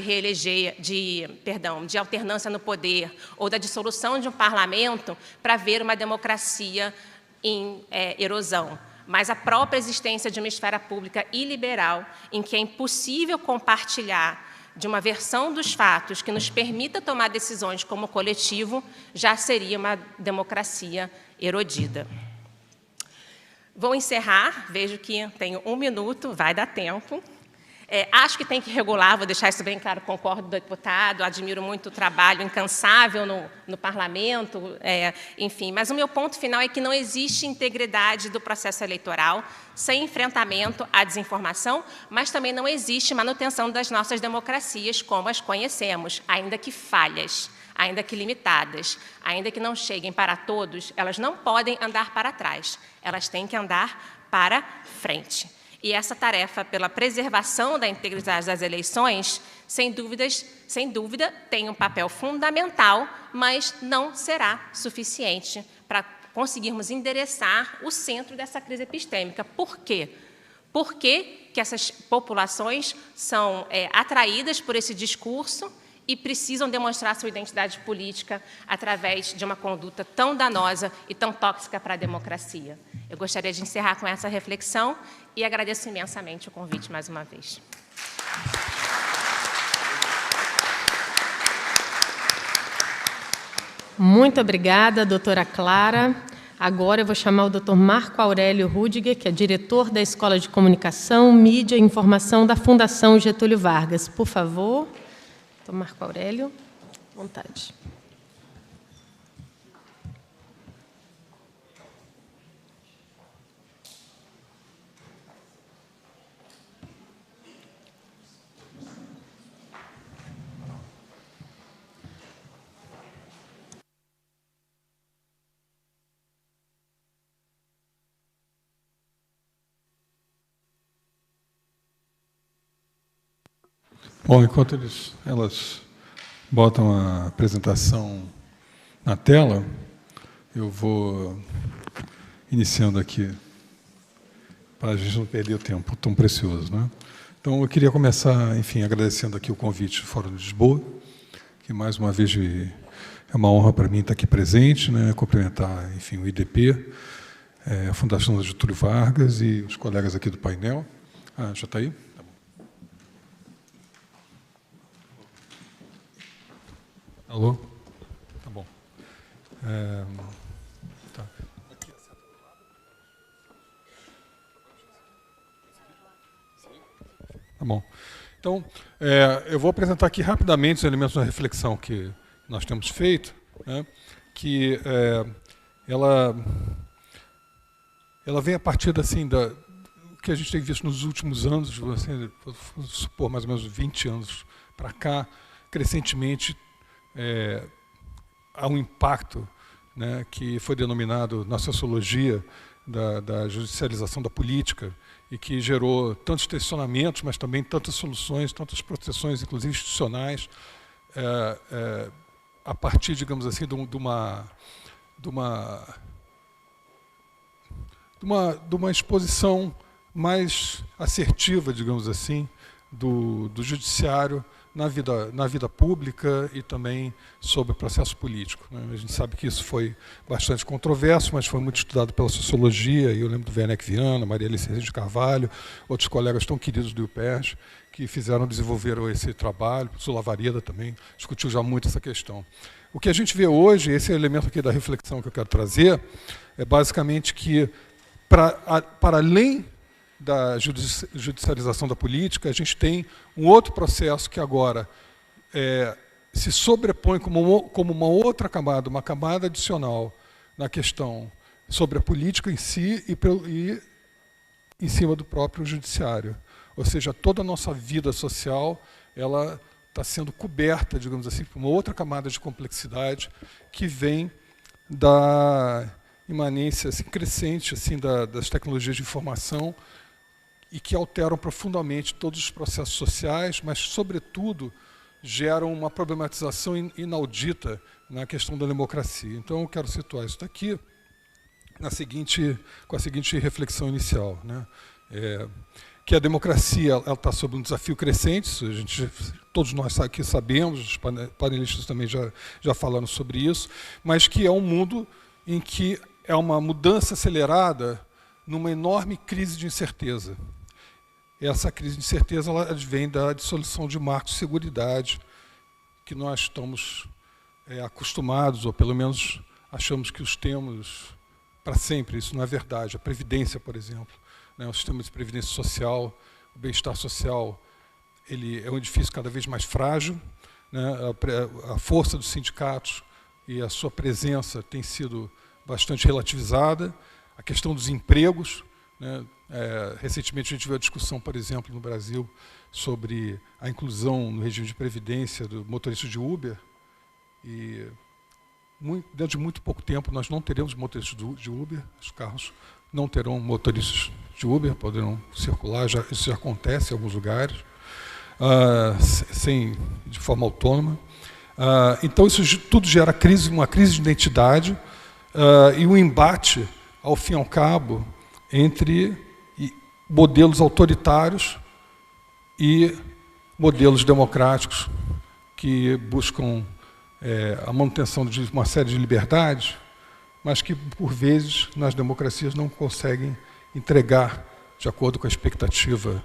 de alternância no poder ou da dissolução de um parlamento para ver uma democracia em erosão, mas a própria existência de uma esfera pública iliberal em que é impossível compartilhar de uma versão dos fatos que nos permita tomar decisões como coletivo já seria uma democracia erodida. Vou encerrar, vejo que tenho 1 minuto, vai dar tempo. Acho que tem que regular, vou deixar isso bem claro, concordo com o deputado, admiro muito o trabalho incansável no parlamento, enfim. Mas o meu ponto final é que não existe integridade do processo eleitoral sem enfrentamento à desinformação, mas também não existe manutenção das nossas democracias como as conhecemos, ainda que falhas, ainda que limitadas, ainda que não cheguem para todos, elas não podem andar para trás, elas têm que andar para frente. E essa tarefa pela preservação da integridade das eleições, sem dúvida, tem um papel fundamental, mas não será suficiente para conseguirmos endereçar o centro dessa crise epistêmica. Por quê? Por que essas populações são atraídas por esse discurso e precisam demonstrar sua identidade política através de uma conduta tão danosa e tão tóxica para a democracia? Eu gostaria de encerrar com essa reflexão e agradeço imensamente o convite mais uma vez. Muito obrigada, doutora Clara. Agora eu vou chamar o doutor Marco Aurélio Rudiger, que é diretor da Escola de Comunicação, Mídia e Informação da Fundação Getúlio Vargas. Por favor. Marco Aurélio, à vontade. Bom, enquanto elas botam a apresentação na tela, eu vou iniciando aqui, para a gente não perder o tempo tão precioso, né? Então, eu queria começar, enfim, agradecendo aqui o convite do Fórum de Lisboa, que mais uma vez é uma honra para mim estar aqui presente, né? Cumprimentar, enfim, o IDP, a Fundação Getúlio Vargas e os colegas aqui do painel. Ah, já está aí? Tá bom. Alô? Tá bom. Tá. Tá bom. Então, eu vou apresentar aqui rapidamente os elementos da reflexão que nós temos feito, né, que ela vem a partir assim, do que a gente tem visto nos últimos anos, assim, vou supor mais ou menos 20 anos para cá, crescentemente há um impacto, né, que foi denominado na sociologia da judicialização da política, e que gerou tantos tensionamentos, mas também tantas soluções, tantas proteções, inclusive institucionais, a partir, digamos assim, de uma exposição mais assertiva, digamos assim, do judiciário na vida pública e também sobre o processo político, né? A gente sabe que isso foi bastante controverso, mas foi muito estudado pela sociologia, e eu lembro do Werneck Viana, Maria Alice de Carvalho, outros colegas tão queridos do UPERJ, que desenvolveram esse trabalho, o Sula Vareda também discutiu já muito essa questão. O que a gente vê hoje, esse elemento aqui da reflexão que eu quero trazer, é basicamente que, para além da judicialização da política, a gente tem um outro processo que agora se sobrepõe como uma outra camada, uma camada adicional na questão sobre a política em si e em cima do próprio judiciário. Ou seja, toda a nossa vida social ela está sendo coberta, digamos assim, por uma outra camada de complexidade que vem da imanência assim, crescente assim, das tecnologias de informação, e que alteram profundamente todos os processos sociais, mas, sobretudo, geram uma problematização inaudita na questão da democracia. Então, eu quero situar isso daqui com a seguinte reflexão inicial, né? Que a democracia está sob um desafio crescente, todos nós aqui sabemos, os panelistas também já falaram sobre isso, mas que é um mundo em que é uma mudança acelerada numa enorme crise de incerteza. Essa crise de incerteza ela advém da dissolução de marcos de seguridade que nós estamos acostumados, ou pelo menos achamos que os temos para sempre. Isso não é verdade. A Previdência, por exemplo, né, o sistema de previdência social, o bem-estar social, ele é um edifício cada vez mais frágil, né, a força dos sindicatos e a sua presença tem sido bastante relativizada. A questão dos empregos, né, recentemente a gente viu a discussão, por exemplo, no Brasil, sobre a inclusão no regime de previdência do motorista de Uber, e dentro de muito pouco tempo nós não teremos motoristas de Uber, os carros não terão motoristas de Uber, poderão circular, isso já acontece em alguns lugares, de forma autônoma. Então isso tudo gera uma crise de identidade e um embate, ao fim e ao cabo, entre modelos autoritários e modelos democráticos que buscam a manutenção de uma série de liberdades, mas que, por vezes, nas democracias não conseguem entregar, de acordo com a expectativa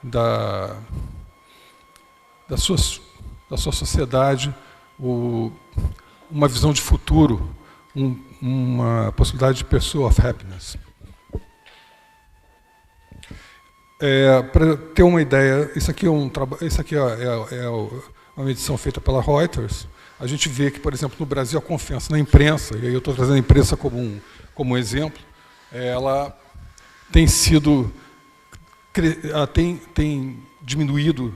da sua sociedade, uma visão de futuro, uma possibilidade de pursuit of happiness. Para ter uma ideia, isso aqui é uma medição feita pela Reuters. A gente vê que, por exemplo, no Brasil, a confiança na imprensa, e aí eu estou trazendo a imprensa como exemplo, ela tem diminuído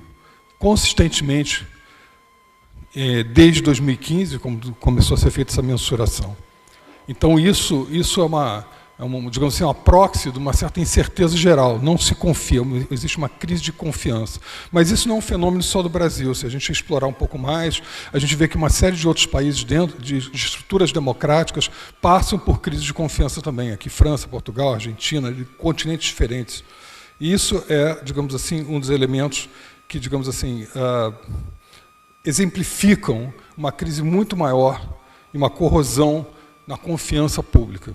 consistentemente desde 2015, quando começou a ser feita essa mensuração. Então, isso é digamos assim, uma proxy de uma certa incerteza geral. Não se confia, existe uma crise de confiança. Mas isso não é um fenômeno só do Brasil. Se a gente explorar um pouco mais, a gente vê que uma série de outros países dentro de estruturas democráticas passam por crise de confiança também. Aqui, França, Portugal, Argentina, de continentes diferentes. E isso é, digamos assim, um dos elementos que, digamos assim, exemplificam uma crise muito maior e uma corrosão na confiança pública.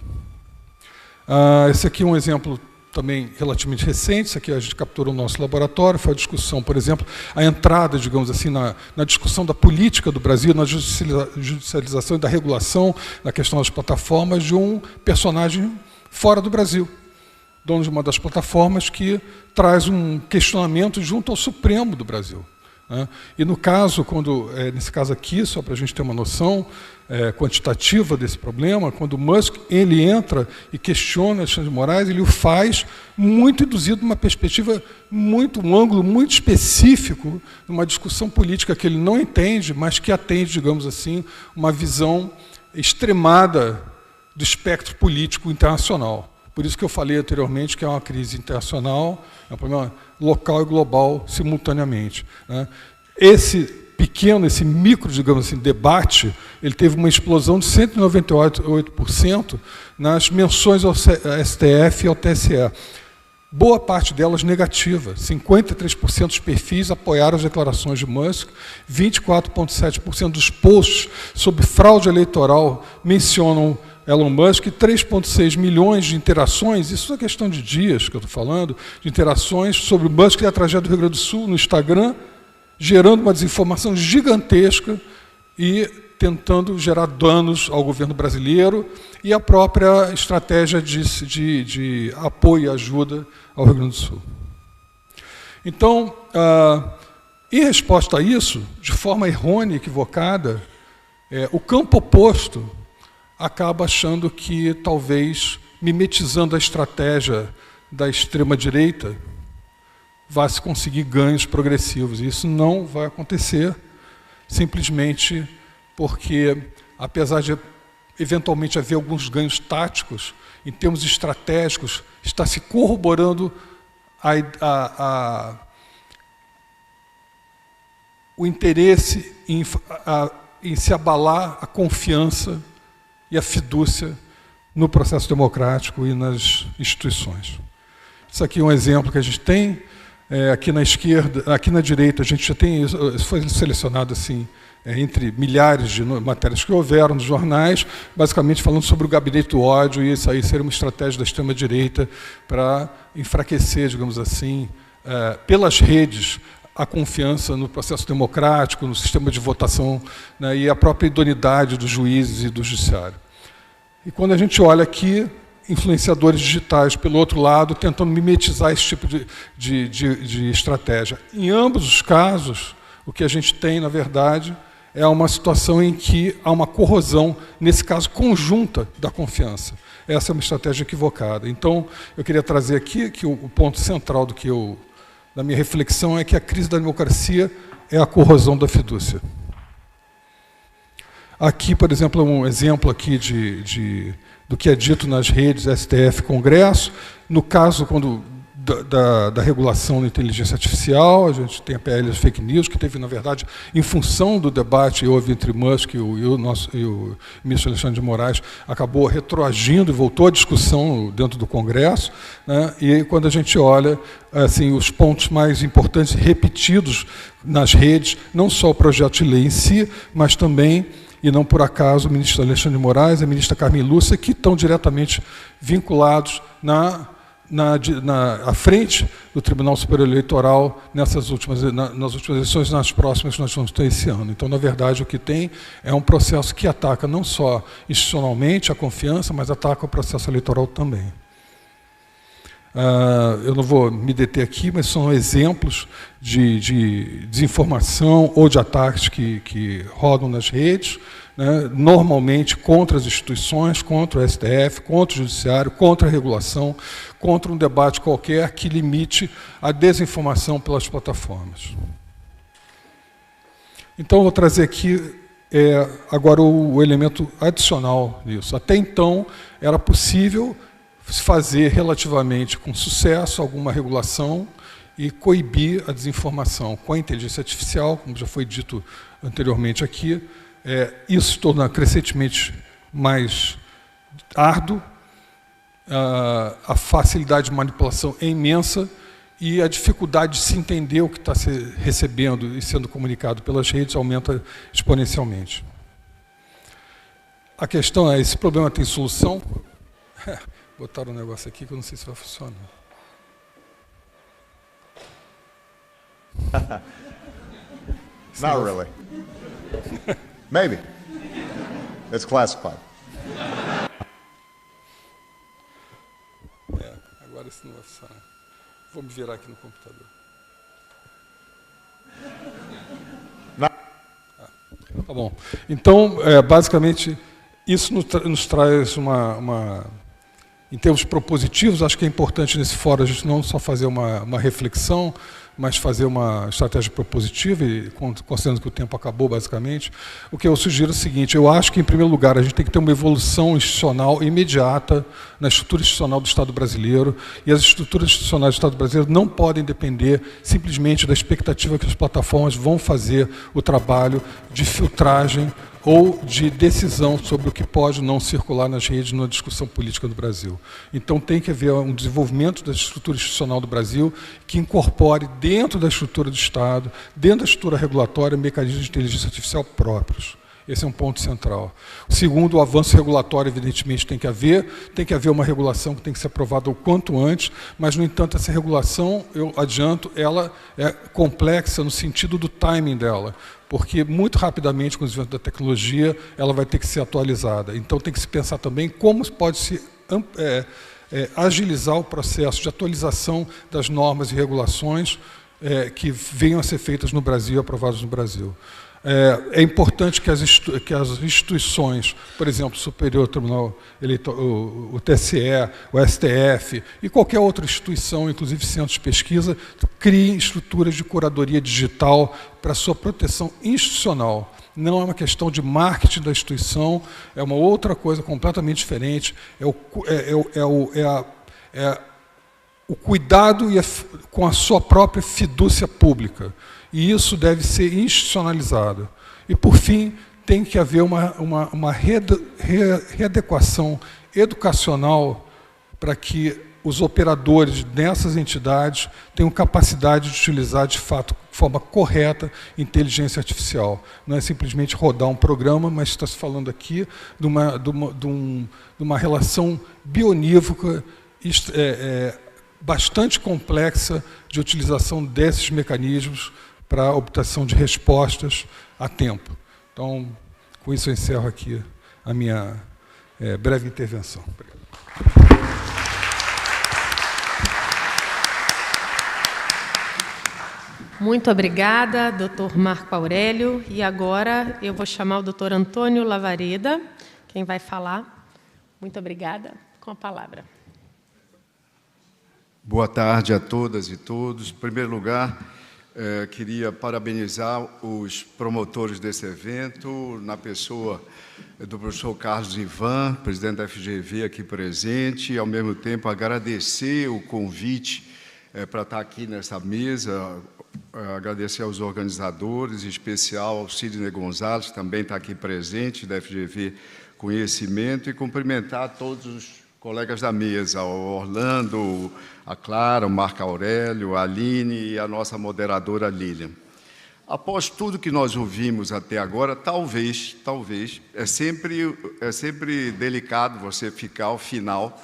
Esse aqui é um exemplo também relativamente recente. Isso aqui a gente capturou no nosso laboratório. Foi a discussão, por exemplo, a entrada, digamos assim, na discussão da política do Brasil, na judicialização e da regulação, na questão das plataformas, de um personagem fora do Brasil, dono de uma das plataformas, que traz um questionamento junto ao Supremo do Brasil. E no caso, nesse caso aqui, só para a gente ter uma noção quantitativa desse problema, quando o Musk ele entra e questiona Alexandre de Moraes, ele o faz muito induzido numa perspectiva, um ângulo muito específico, numa discussão política que ele não entende, mas que atende, digamos assim, uma visão extremada do espectro político internacional. Por isso que eu falei anteriormente que é uma crise internacional, é um problema local e global simultaneamente. Esse micro, digamos assim, debate, ele teve uma explosão de 198% nas menções ao STF e ao TSE. Boa parte delas negativa. 53% dos perfis apoiaram as declarações de Musk, 24,7% dos posts sobre fraude eleitoral mencionam Elon Musk, 3,6 milhões de interações, isso é questão de dias que eu estou falando, de interações sobre o Musk e a tragédia do Rio Grande do Sul no Instagram, gerando uma desinformação gigantesca e tentando gerar danos ao governo brasileiro e à própria estratégia de apoio e ajuda ao Rio Grande do Sul. Então, em resposta a isso, de forma errônea e equivocada, o campo oposto acaba achando que, talvez, mimetizando a estratégia da extrema-direita, vai se conseguir ganhos progressivos. E isso não vai acontecer, simplesmente porque, apesar de eventualmente haver alguns ganhos táticos, em termos estratégicos, está se corroborando o interesse em se abalar a confiança e a fidúcia no processo democrático e nas instituições. Isso aqui é um exemplo que a gente tem. Aqui na esquerda, aqui na direita, a gente já tem isso, foi selecionado assim, entre milhares de matérias que houveram nos jornais, basicamente falando sobre o gabinete do ódio, e isso aí seria uma estratégia da extrema-direita para enfraquecer, digamos assim, pelas redes, a confiança no processo democrático, no sistema de votação, né, e a própria idoneidade dos juízes e do judiciário. E quando a gente olha aqui, influenciadores digitais, pelo outro lado, tentando mimetizar esse tipo de estratégia. Em ambos os casos, o que a gente tem, na verdade, é uma situação em que há uma corrosão, nesse caso, conjunta da confiança. Essa é uma estratégia equivocada. Então, eu queria trazer aqui que o ponto central da minha reflexão é que a crise da democracia é a corrosão da fidúcia. Aqui, por exemplo, um exemplo aqui do que é dito nas redes STF Congresso. No caso da regulação da inteligência artificial, a gente tem a PL das fake news, que teve, na verdade, em função do debate que houve entre Musk e o ministro Alexandre de Moraes, acabou retroagindo e voltou à discussão dentro do Congresso, né? E quando a gente olha assim, os pontos mais importantes repetidos nas redes, não só o projeto de lei em si, mas também, e não por acaso, o ministro Alexandre de Moraes e a ministra Carmen Lúcia, que estão diretamente vinculados à frente do Tribunal Superior Eleitoral nas últimas eleições, nas próximas que nós vamos ter esse ano. Então, na verdade, o que tem é um processo que ataca não só institucionalmente a confiança, mas ataca o processo eleitoral também. Eu não vou me deter aqui, mas são exemplos de desinformação ou de ataques que rodam nas redes, né, normalmente contra as instituições, contra o STF, contra o Judiciário, contra a regulação, contra um debate qualquer que limite a desinformação pelas plataformas. Então, eu vou trazer aqui agora o elemento adicional nisso. Até então, era possível fazer relativamente com sucesso alguma regulação e coibir a desinformação. Com a inteligência artificial, como já foi dito anteriormente aqui, isso se torna crescentemente mais árduo, a facilidade de manipulação é imensa e a dificuldade de se entender o que está se recebendo e sendo comunicado pelas redes aumenta exponencialmente. A questão é, esse problema tem solução? Botaram um negócio aqui que eu não sei se vai funcionar. Not really. Maybe. It's classified. Agora isso não vai funcionar. Vou me virar aqui no computador. Tá bom. Então, basicamente, isso nos traz em termos propositivos, acho que é importante nesse fórum a gente não só fazer uma reflexão, mas fazer uma estratégia propositiva, e considerando que o tempo acabou, basicamente, o que eu sugiro é o seguinte: eu acho que, em primeiro lugar, a gente tem que ter uma evolução institucional imediata na estrutura institucional do Estado brasileiro, e as estruturas institucionais do Estado brasileiro não podem depender simplesmente da expectativa que as plataformas vão fazer o trabalho de filtragem ou de decisão sobre o que pode não circular nas redes na discussão política do Brasil. Então tem que haver um desenvolvimento da estrutura institucional do Brasil que incorpore dentro da estrutura do Estado, dentro da estrutura regulatória, mecanismos de inteligência artificial próprios. Esse é um ponto central. Segundo, o avanço regulatório, evidentemente, tem que haver uma regulação que tem que ser aprovada o quanto antes, mas, no entanto, essa regulação, eu adianto, ela é complexa no sentido do timing dela, porque muito rapidamente, com o desenvolvimento da tecnologia, ela vai ter que ser atualizada. Então, tem que se pensar também como pode-se agilizar o processo de atualização das normas e regulações que venham a ser feitas no Brasil, aprovadas no Brasil. É importante que as instituições, por exemplo, o Superior Tribunal Eleitoral, o TSE, o STF e qualquer outra instituição, inclusive centros de pesquisa, criem estruturas de curadoria digital para sua proteção institucional. Não é uma questão de marketing da instituição, é uma outra coisa completamente diferente, o cuidado com a sua própria fidúcia pública. E isso deve ser institucionalizado. E, por fim, tem que haver uma readequação educacional para que os operadores dessas entidades tenham capacidade de utilizar, de fato, de forma correta, inteligência artificial. Não é simplesmente rodar um programa, mas está se falando aqui de uma relação bionívoca bastante complexa de utilização desses mecanismos para a obtenção de respostas a tempo. Então, com isso eu encerro aqui a minha breve intervenção. Muito obrigada, doutor Marco Aurélio. E agora eu vou chamar o doutor Antônio Lavareda, quem vai falar. Muito obrigada. Com a palavra. Boa tarde a todas e todos. Em primeiro lugar, queria parabenizar os promotores desse evento, na pessoa do professor Carlos Ivan, presidente da FGV aqui presente, e, ao mesmo tempo, agradecer o convite para estar aqui nessa mesa, agradecer aos organizadores, em especial ao Sidney Gonzalez, que também está aqui presente, da FGV Conhecimento, e cumprimentar todos os colegas da mesa, o Orlando, a Clara, o Marco Aurélio, a Aline e a nossa moderadora Lilian. Após tudo que nós ouvimos até agora, talvez, é sempre delicado você ficar ao final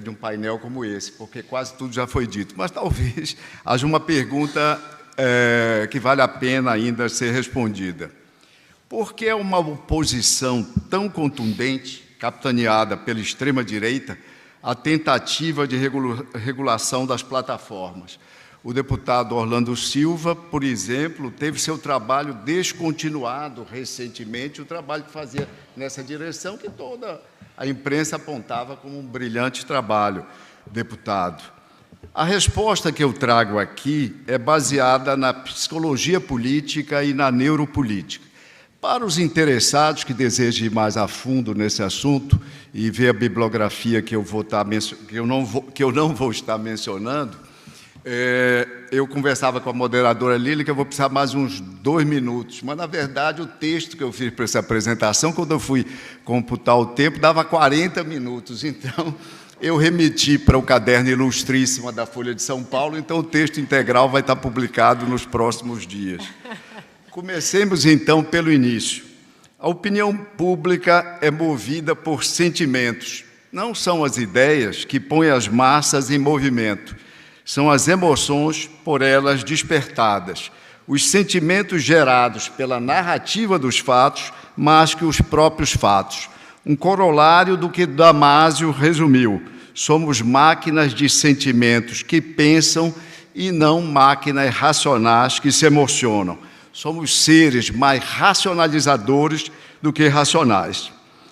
de um painel como esse, porque quase tudo já foi dito, mas talvez haja uma pergunta que vale a pena ainda ser respondida. Por que uma oposição tão contundente, capitaneada pela extrema-direita, a tentativa de regulação das plataformas? O deputado Orlando Silva, por exemplo, teve seu trabalho descontinuado recentemente, o trabalho que fazia nessa direção, que toda a imprensa apontava como um brilhante trabalho, deputado. A resposta que eu trago aqui é baseada na psicologia política e na neuropolítica. Para os interessados que desejem ir mais a fundo nesse assunto e ver a bibliografia que eu não vou estar mencionando, eu conversava com a moderadora Lília que eu vou precisar mais uns 2 minutos, mas, na verdade, o texto que eu fiz para essa apresentação, quando eu fui computar o tempo, dava 40 minutos. Então, eu remeti para o caderno Ilustríssima da Folha de São Paulo, então o texto integral vai estar publicado nos próximos dias. Comecemos, então, pelo início. A opinião pública é movida por sentimentos. Não são as ideias que põem as massas em movimento. São as emoções por elas despertadas. Os sentimentos gerados pela narrativa dos fatos, mais que os próprios fatos. Um corolário do que Damásio resumiu. Somos máquinas de sentimentos que pensam e não máquinas racionais que se emocionam. Somos seres mais racionalizadores do que racionais.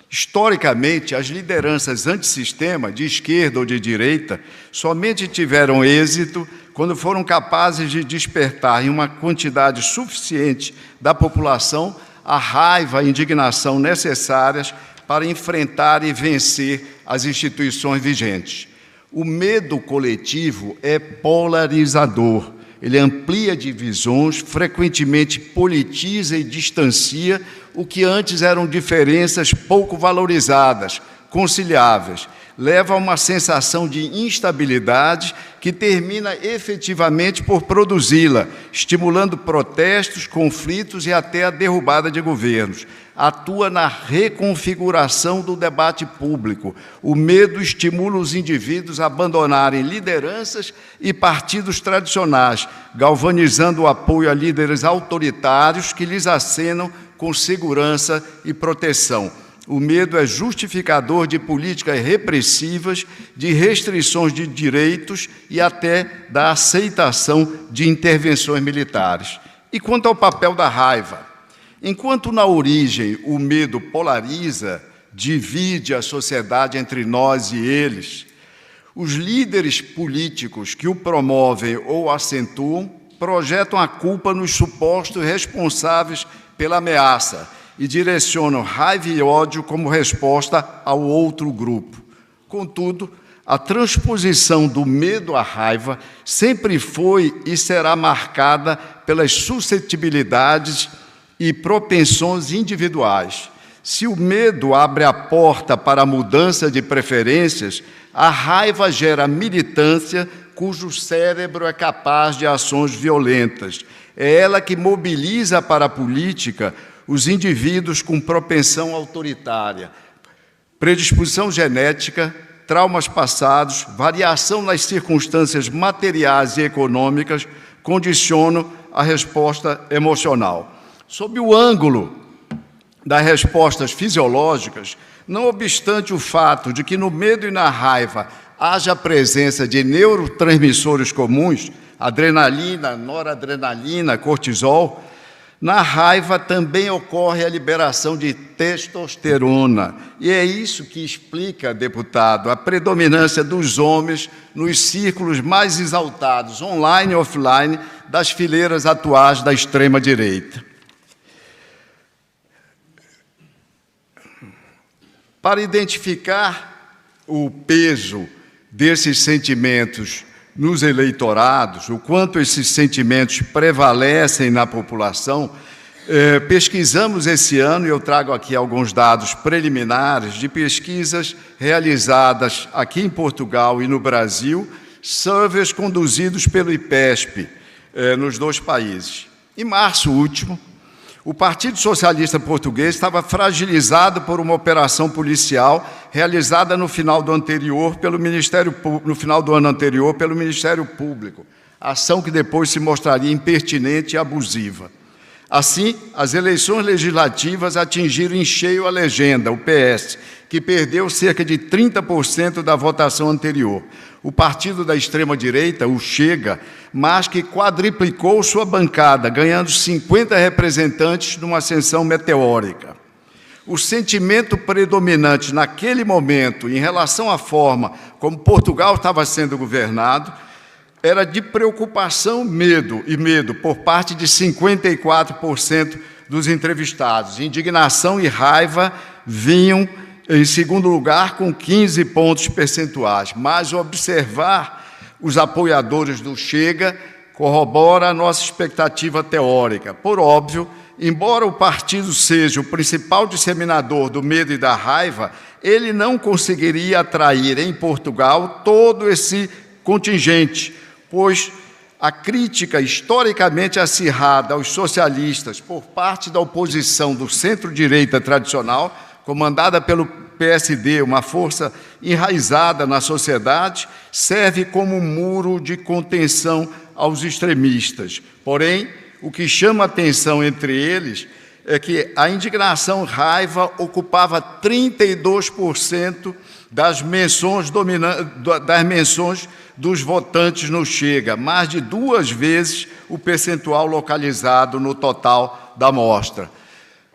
Historicamente, as lideranças antissistema, de esquerda ou de direita, somente tiveram êxito quando foram capazes de despertar em uma quantidade suficiente da população a raiva e a indignação necessárias para enfrentar e vencer as instituições vigentes. O medo coletivo é polarizador. Ele amplia divisões, frequentemente politiza e distancia o que antes eram diferenças pouco valorizadas, conciliáveis. Leva a uma sensação de instabilidade que termina efetivamente por produzi-la, estimulando protestos, conflitos e até a derrubada de governos. Atua na reconfiguração do debate público. O medo estimula os indivíduos a abandonarem lideranças e partidos tradicionais, galvanizando o apoio a líderes autoritários que lhes acenam com segurança e proteção. O medo é justificador de políticas repressivas, de restrições de direitos e até da aceitação de intervenções militares. E quanto ao papel da raiva? Enquanto na origem o medo polariza, divide a sociedade entre nós e eles, os líderes políticos que o promovem ou acentuam projetam a culpa nos supostos responsáveis pela ameaça e direcionam raiva e ódio como resposta ao outro grupo. Contudo, a transposição do medo à raiva sempre foi e será marcada pelas suscetibilidades e propensões individuais. Se o medo abre a porta para a mudança de preferências, a raiva gera militância cujo cérebro é capaz de ações violentas. É ela que mobiliza para a política os indivíduos com propensão autoritária, predisposição genética, traumas passados, variação nas circunstâncias materiais e econômicas condicionam a resposta emocional. Sob o ângulo das respostas fisiológicas, não obstante o fato de que no medo e na raiva haja a presença de neurotransmissores comuns, adrenalina, noradrenalina, cortisol, na raiva também ocorre a liberação de testosterona. E é isso que explica, deputado, a predominância dos homens nos círculos mais exaltados, online e offline, das fileiras atuais da extrema-direita. Para identificar o peso desses sentimentos nos eleitorados, o quanto esses sentimentos prevalecem na população, pesquisamos esse ano, e eu trago aqui alguns dados preliminares de pesquisas realizadas aqui em Portugal e no Brasil, surveys conduzidos pelo IPESP nos 2 países. Em março último, o Partido Socialista Português estava fragilizado por uma operação policial realizada no final do ano anterior pelo Ministério Público, ação que depois se mostraria impertinente e abusiva. Assim, as eleições legislativas atingiram em cheio a legenda, o PS, que perdeu cerca de 30% da votação anterior. O partido da extrema-direita, o Chega, mas que quadriplicou sua bancada, ganhando 50 representantes numa ascensão meteórica. O sentimento predominante naquele momento, em relação à forma como Portugal estava sendo governado, era de preocupação, medo por parte de 54% dos entrevistados. Indignação e raiva vinham em segundo lugar com 15 pontos percentuais. Mas observar os apoiadores do Chega corrobora a nossa expectativa teórica. Por óbvio, embora o partido seja o principal disseminador do medo e da raiva, ele não conseguiria atrair em Portugal todo esse contingente, pois a crítica historicamente acirrada aos socialistas por parte da oposição do centro-direita tradicional, comandada pelo PSD, uma força enraizada na sociedade, serve como um muro de contenção aos extremistas. Porém, o que chama atenção entre eles é que a indignação e raiva ocupava 32% das menções dos votantes no Chega, mais de 2 vezes o percentual localizado no total da amostra.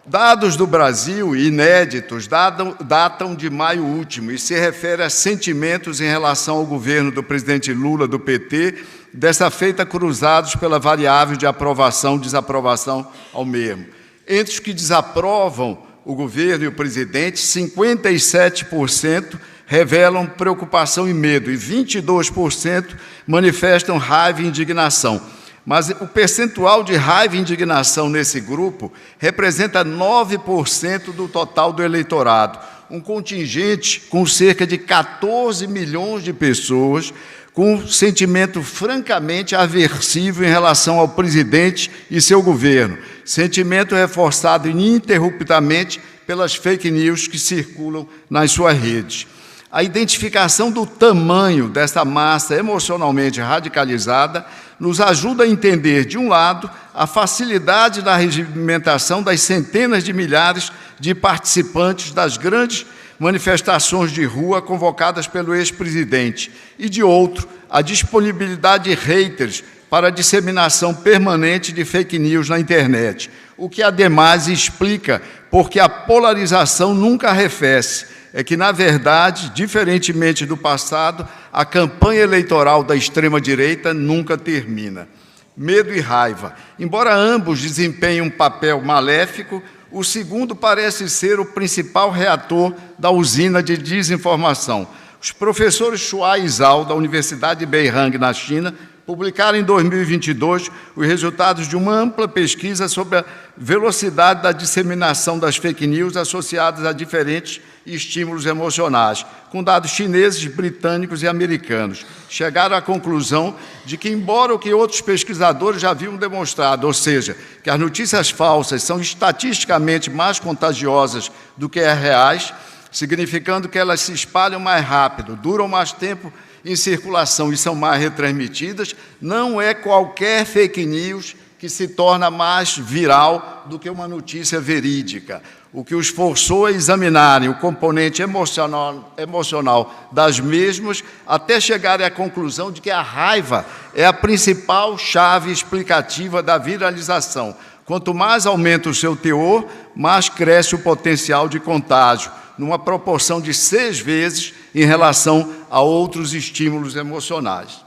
Dados do Brasil, inéditos, datam de maio último e se refere a sentimentos em relação ao governo do presidente Lula, do PT, dessa feita cruzados pela variável de aprovação e desaprovação ao mesmo. Entre os que desaprovam o governo e o presidente, 57% revelam preocupação e medo e 22% manifestam raiva e indignação. Mas o percentual de raiva e indignação nesse grupo representa 9% do total do eleitorado, um contingente com cerca de 14 milhões de pessoas, com um sentimento francamente aversivo em relação ao presidente e seu governo, sentimento reforçado ininterruptamente pelas fake news que circulam nas suas redes. A identificação do tamanho dessa massa emocionalmente radicalizada nos ajuda a entender, de um lado, a facilidade da regimentação das centenas de milhares de participantes das grandes manifestações de rua convocadas pelo ex-presidente, e, de outro, a disponibilidade de haters para a disseminação permanente de fake news na internet, o que, ademais, explica porque a polarização nunca arrefece. É que, na verdade, diferentemente do passado, a campanha eleitoral da extrema-direita nunca termina. Medo e raiva. Embora ambos desempenhem um papel maléfico, o segundo parece ser o principal reator da usina de desinformação. Os professores Shuai e Zhao, da Universidade de Beihang, na China, publicaram em 2022 os resultados de uma ampla pesquisa sobre a velocidade da disseminação das fake news associadas a diferentes estímulos emocionais, com dados chineses, britânicos e americanos. Chegaram à conclusão de que, embora o que outros pesquisadores já haviam demonstrado, ou seja, que as notícias falsas são estatisticamente mais contagiosas do que as reais, significando que elas se espalham mais rápido, duram mais tempo em circulação e são mais retransmitidas, não é qualquer fake news que se torna mais viral do que uma notícia verídica. O que os forçou a examinarem o componente emocional das mesmas até chegarem à conclusão de que a raiva é a principal chave explicativa da viralização. Quanto mais aumenta o seu teor, mais cresce o potencial de contágio, numa proporção de 6 vezes em relação a outros estímulos emocionais.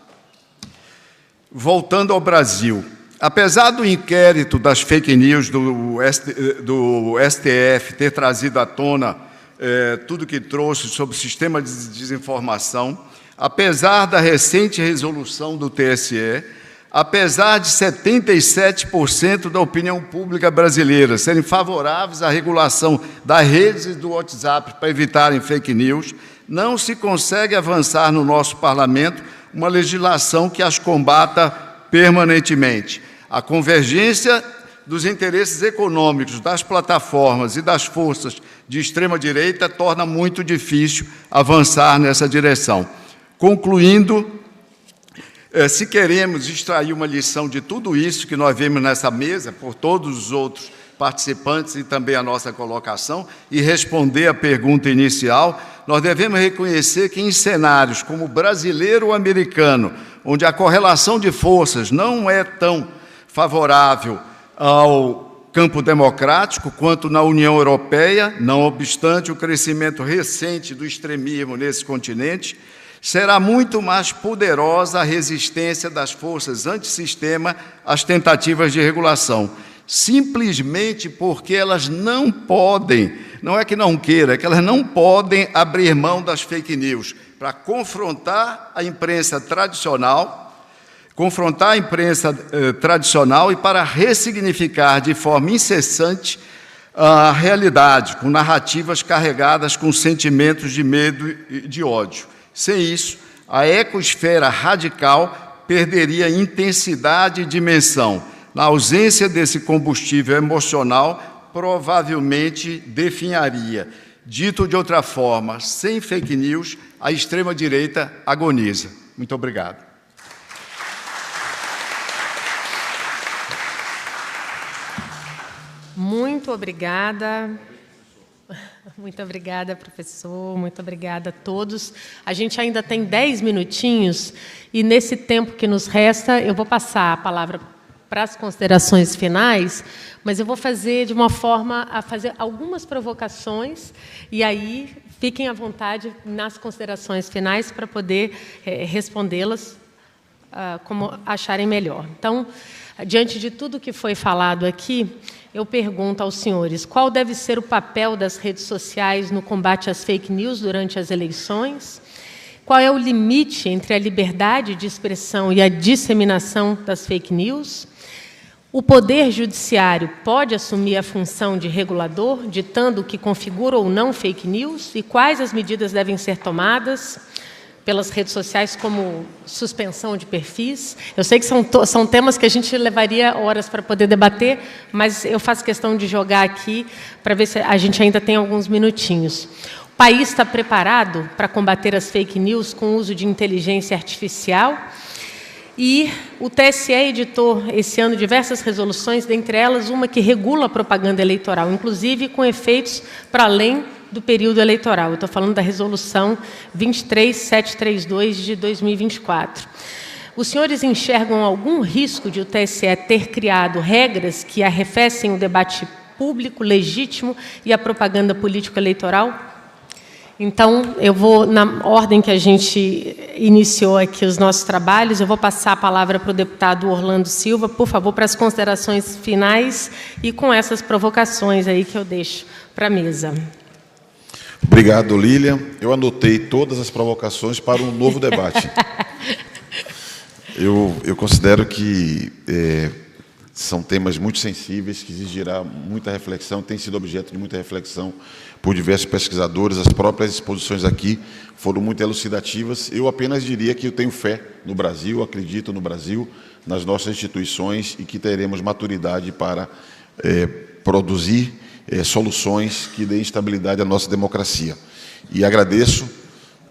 Voltando ao Brasil, apesar do inquérito das fake news do STF ter trazido à tona tudo que trouxe sobre o sistema de desinformação, apesar da recente resolução do TSE, apesar de 77% da opinião pública brasileira serem favoráveis à regulação das redes do WhatsApp para evitarem fake news, não se consegue avançar no nosso parlamento uma legislação que as combata permanentemente. A convergência dos interesses econômicos das plataformas e das forças de extrema-direita torna muito difícil avançar nessa direção. Concluindo, se queremos extrair uma lição de tudo isso que nós vemos nessa mesa, por todos os outros participantes e também a nossa colocação, e responder à pergunta inicial, nós devemos reconhecer que em cenários como brasileiro ou americano, onde a correlação de forças não é tão favorável ao campo democrático quanto na União Europeia, não obstante o crescimento recente do extremismo nesse continente, será muito mais poderosa a resistência das forças antissistema às tentativas de regulação. simplesmente porque elas não podem, não é que não queiram, é que elas não podem abrir mão das fake news para confrontar a imprensa tradicional e para ressignificar de forma incessante a realidade, com narrativas carregadas com sentimentos de medo e de ódio. Sem isso, a ecosfera radical perderia intensidade e dimensão. Na ausência desse combustível emocional, provavelmente definharia. Dito de outra forma, sem fake news, a extrema-direita agoniza. Muito obrigado. Muito obrigada. Muito obrigada, professor. Muito obrigada a todos. A gente ainda tem 10 minutinhos e, nesse tempo que nos resta, eu vou passar a palavra para as considerações finais, mas eu vou fazer de uma forma a fazer algumas provocações e aí fiquem à vontade nas considerações finais para poder respondê-las como acharem melhor. Então, diante de tudo que foi falado aqui, eu pergunto aos senhores, qual deve ser o papel das redes sociais no combate às fake news durante as eleições? Qual é o limite entre a liberdade de expressão e a disseminação das fake news? O Poder Judiciário pode assumir a função de regulador, ditando o que configura ou não fake news? E quais as medidas devem ser tomadas pelas redes sociais, como suspensão de perfis? Eu sei que são temas que a gente levaria horas para poder debater, mas eu faço questão de jogar aqui para ver se a gente ainda tem alguns minutinhos. O país está preparado para combater as fake news com o uso de inteligência artificial? E o TSE editou esse ano diversas resoluções, dentre elas uma que regula a propaganda eleitoral, inclusive com efeitos para além do período eleitoral. Eu estou falando da resolução 23732 de 2024. Os senhores enxergam algum risco de o TSE ter criado regras que arrefecem o debate público legítimo e a propaganda político-eleitoral? Então, eu vou, na ordem que a gente iniciou aqui os nossos trabalhos, eu vou passar a palavra para o deputado Orlando Silva, por favor, para as considerações finais e com essas provocações aí que eu deixo para a mesa. Obrigado, Lília. Eu anotei todas as provocações para um novo debate. Eu considero que são temas muito sensíveis, que exigirá muita reflexão, tem sido objeto de muita reflexão por diversos pesquisadores. As próprias exposições aqui foram muito elucidativas. Eu apenas diria que eu tenho fé no Brasil, acredito no Brasil, nas nossas instituições e que teremos maturidade para produzir soluções que deem estabilidade à nossa democracia. E agradeço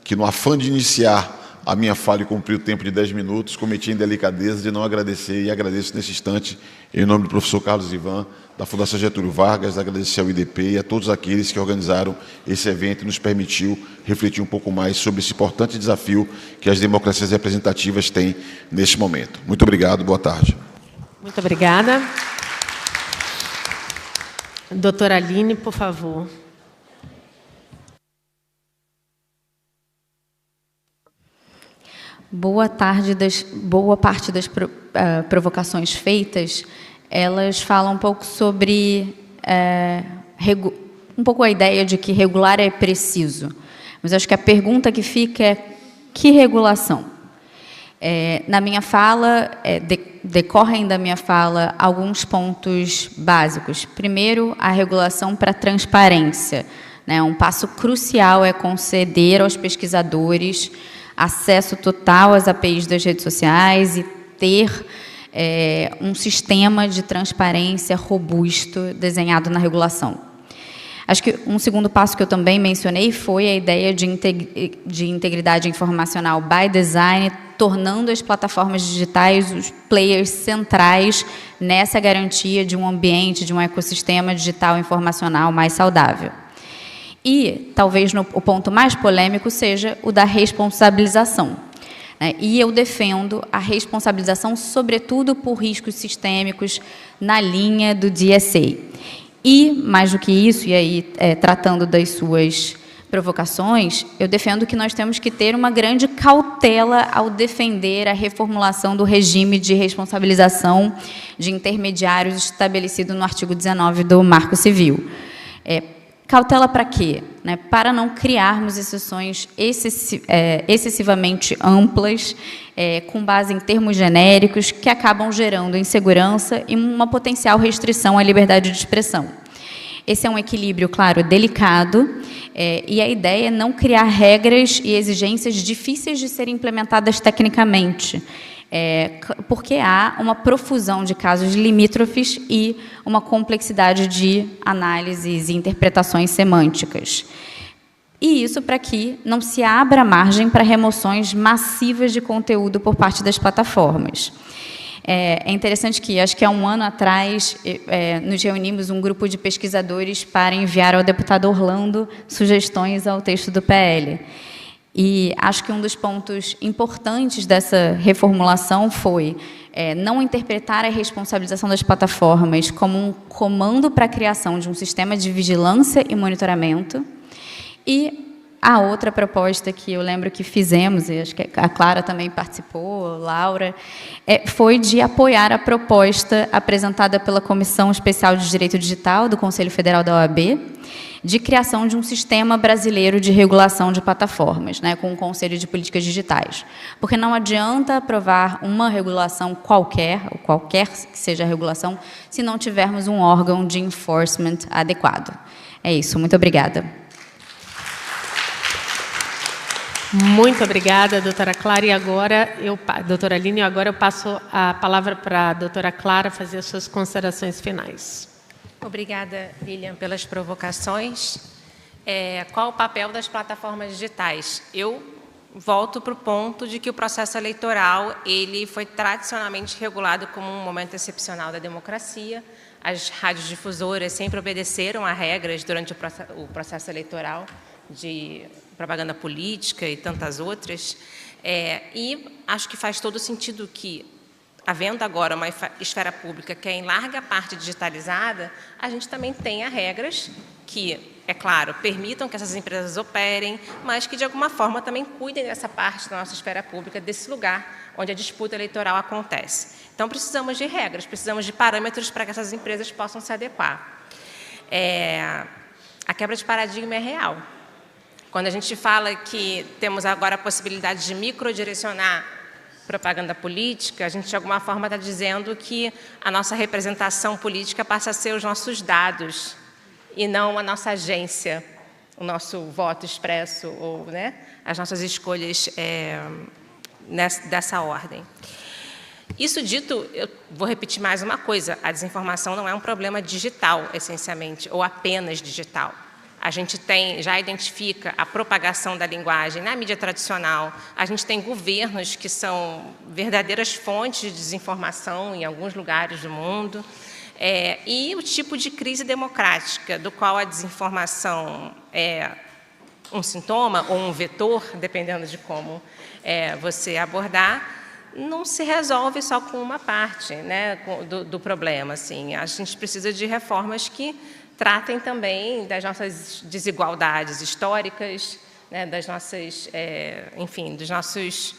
que, no afã de iniciar a minha fala e cumprir o tempo de 10 minutos, cometi a indelicadeza de não agradecer, e agradeço nesse instante, em nome do professor Carlos Ivan, da Fundação Getúlio Vargas, agradecer ao IDP e a todos aqueles que organizaram esse evento e nos permitiu refletir um pouco mais sobre esse importante desafio que as democracias representativas têm neste momento. Muito obrigado, boa tarde. Muito obrigada. Doutora Aline, por favor. Boa parte das provocações feitas, elas falam um pouco sobre um pouco a ideia de que regular é preciso. Mas acho que a pergunta que fica é: que regulação? Na minha fala, decorrem da minha fala alguns pontos básicos. Primeiro, a regulação para transparência. Um passo crucial é conceder aos pesquisadores acesso total às APIs das redes sociais e ter um sistema de transparência robusto desenhado na regulação. Acho que um segundo passo que eu também mencionei foi a ideia de integridade informacional by design, tornando as plataformas digitais os players centrais nessa garantia de um ambiente, de um ecossistema digital informacional mais saudável. E, talvez, o ponto mais polêmico seja o da responsabilização. E eu defendo a responsabilização, sobretudo por riscos sistêmicos, na linha do DSA. E, mais do que isso, e aí tratando das suas provocações, eu defendo que nós temos que ter uma grande cautela ao defender a reformulação do regime de responsabilização de intermediários estabelecido no artigo 19 do Marco Civil. Cautela para quê? Para não criarmos exceções excessivamente amplas, com base em termos genéricos, que acabam gerando insegurança e uma potencial restrição à liberdade de expressão. Esse é um equilíbrio, claro, delicado, e a ideia é não criar regras e exigências difíceis de serem implementadas tecnicamente, porque há uma profusão de casos limítrofes e uma complexidade de análises e interpretações semânticas. E isso para que não se abra margem para remoções massivas de conteúdo por parte das plataformas. É interessante que, acho que há um ano atrás, nos reunimos um grupo de pesquisadores para enviar ao deputado Orlando sugestões ao texto do PL. E acho que um dos pontos importantes dessa reformulação foi não interpretar a responsabilização das plataformas como um comando para a criação de um sistema de vigilância e monitoramento. E a outra proposta que eu lembro que fizemos, e acho que a Clara também participou, a Laura, foi de apoiar a proposta apresentada pela Comissão Especial de Direito Digital do Conselho Federal da OAB, de criação de um sistema brasileiro de regulação de plataformas, com o Conselho de Políticas Digitais. Porque não adianta aprovar uma regulação qualquer, ou qualquer que seja a regulação, se não tivermos um órgão de enforcement adequado. É isso, muito obrigada. Muito obrigada, doutora Clara. E agora, doutora Aline, agora eu passo a palavra para a doutora Clara fazer as suas considerações finais. Obrigada, Lilian, pelas provocações. Qual o papel das plataformas digitais? Eu volto para o ponto de que o processo eleitoral ele foi tradicionalmente regulado como um momento excepcional da democracia. As radiodifusoras sempre obedeceram a regras durante o processo eleitoral de propaganda política e tantas outras, e acho que faz todo sentido que, havendo agora uma esfera pública que é em larga parte digitalizada, a gente também tenha regras que, é claro, permitam que essas empresas operem, mas que, de alguma forma, também cuidem dessa parte da nossa esfera pública, desse lugar onde a disputa eleitoral acontece. Então, precisamos de regras, precisamos de parâmetros para que essas empresas possam se adequar. A quebra de paradigma é real. Quando a gente fala que temos agora a possibilidade de microdirecionar propaganda política, a gente, de alguma forma, está dizendo que a nossa representação política passa a ser os nossos dados e não a nossa agência, o nosso voto expresso ou as nossas escolhas dessa ordem. Isso dito, eu vou repetir mais uma coisa. A desinformação não é um problema digital, essencialmente, ou apenas digital. A gente já identifica a propagação da linguagem na mídia tradicional, a gente tem governos que são verdadeiras fontes de desinformação em alguns lugares do mundo, e o tipo de crise democrática, do qual a desinformação é um sintoma ou um vetor, dependendo de como você abordar, não se resolve só com uma parte do problema. Assim. A gente precisa de reformas que tratem também das nossas desigualdades históricas, das nossas, enfim, dos nossos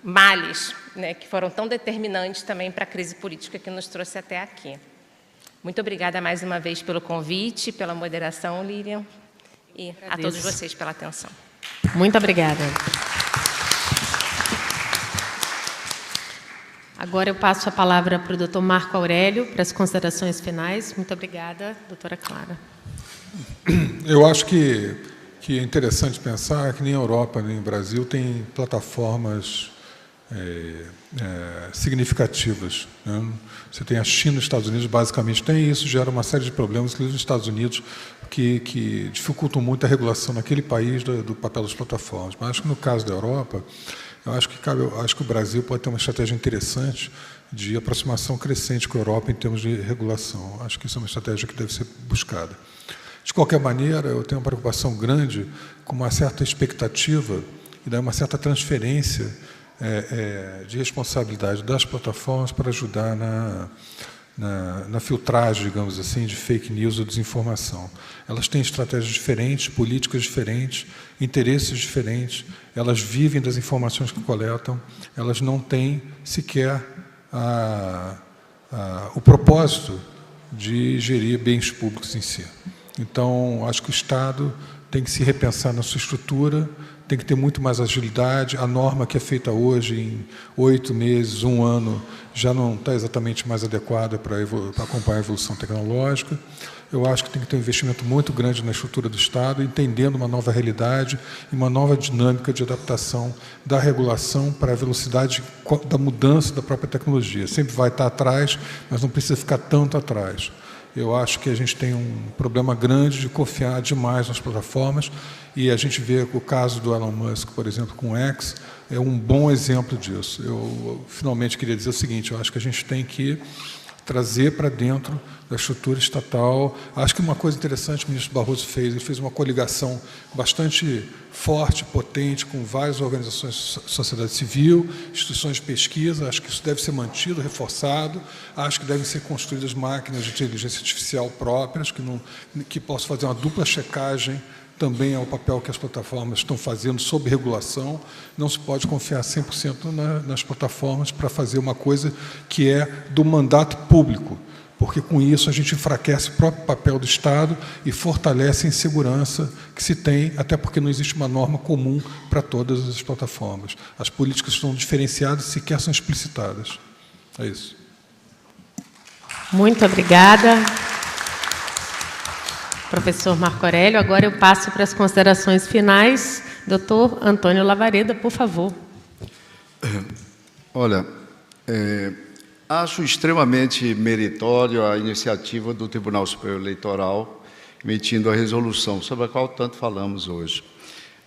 males, que foram tão determinantes também para a crise política que nos trouxe até aqui. Muito obrigada mais uma vez pelo convite, pela moderação, Lilian, e a todos vocês pela atenção. Muito obrigada. Agora eu passo a palavra para o doutor Marco Aurélio, para as considerações finais. Muito obrigada, doutora Clara. Eu acho que é interessante pensar que nem a Europa, nem o Brasil tem plataformas significativas. Você tem a China e os Estados Unidos, basicamente tem, e isso gera uma série de problemas, inclusive nos Estados Unidos, que dificultam muito a regulação naquele país do papel das plataformas. Mas acho que no caso da Europa, eu acho que o Brasil pode ter uma estratégia interessante de aproximação crescente com a Europa em termos de regulação. Acho que isso é uma estratégia que deve ser buscada. De qualquer maneira, eu tenho uma preocupação grande com uma certa expectativa e daí uma certa transferência de responsabilidade das plataformas para ajudar na filtragem, digamos assim, de fake news ou desinformação. Elas têm estratégias diferentes, políticas diferentes, interesses diferentes, elas vivem das informações que coletam, elas não têm sequer o propósito de gerir bens públicos em si. Então, acho que o Estado tem que se repensar na sua estrutura, tem que ter muito mais agilidade. A norma que é feita hoje, em 8 meses, 1 ano, já não está exatamente mais adequada para acompanhar a evolução tecnológica. Eu acho que tem que ter um investimento muito grande na estrutura do Estado, entendendo uma nova realidade e uma nova dinâmica de adaptação da regulação para a velocidade da mudança da própria tecnologia. Sempre vai estar atrás, mas não precisa ficar tanto atrás. Eu acho que a gente tem um problema grande de confiar demais nas plataformas, e a gente vê o caso do Elon Musk, por exemplo, com o X, é um bom exemplo disso. Eu finalmente queria dizer o seguinte: eu acho que a gente tem que trazer para dentro da estrutura estatal. Acho que uma coisa interessante que o ministro Barroso fez, ele fez uma coligação bastante forte, potente, com várias organizações da sociedade civil, instituições de pesquisa. Acho que isso deve ser mantido, reforçado. Acho que devem ser construídas máquinas de inteligência artificial próprias, que possam fazer uma dupla checagem também ao papel que as plataformas estão fazendo sob regulação. Não se pode confiar 100% nas plataformas para fazer uma coisa que é do mandato público, porque com isso a gente enfraquece o próprio papel do Estado e fortalece a insegurança que se tem, até porque não existe uma norma comum para todas as plataformas. As políticas estão diferenciadas e sequer são explicitadas. É isso. Muito obrigada, professor Marco Aurélio. Agora eu passo para as considerações finais. Doutor Antônio Lavareda, por favor. Olha, acho extremamente meritório a iniciativa do Tribunal Superior Eleitoral, emitindo a resolução, sobre a qual tanto falamos hoje.